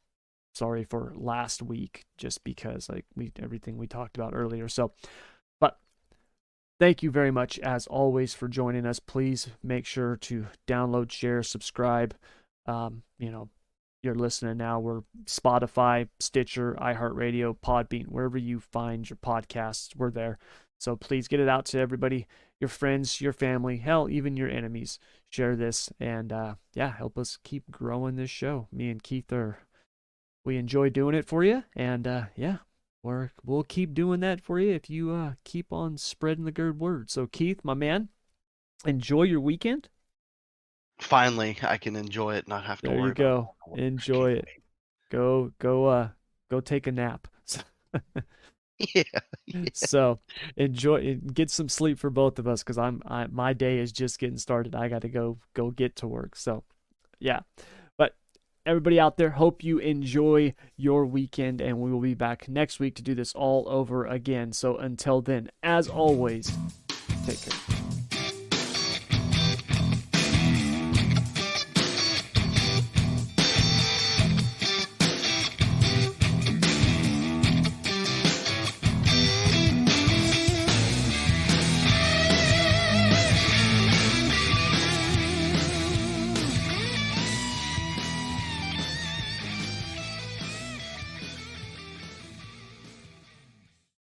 sorry for last week just because like everything we talked about earlier. So, but thank you very much as always for joining us. Please make sure to download, share, subscribe. You're listening now. We're Spotify, Stitcher, iHeartRadio, Podbean, wherever you find your podcasts, we're there. So please get it out to everybody, your friends, your family, hell, even your enemies. Share this and help us keep growing this show. Me and Keith we enjoy doing it for you, and we'll keep doing that for you if you keep on spreading the good word. So Keith, my man, enjoy your weekend. Finally, I can enjoy it, not have to there worry you go. about it. Enjoy it. Go take a nap. Yeah. So enjoy, get some sleep for both of us because my day is just getting started. I got to go get to work. So yeah, but everybody out there, hope you enjoy your weekend, and we will be back next week to do this all over again. So until then, as always, take care.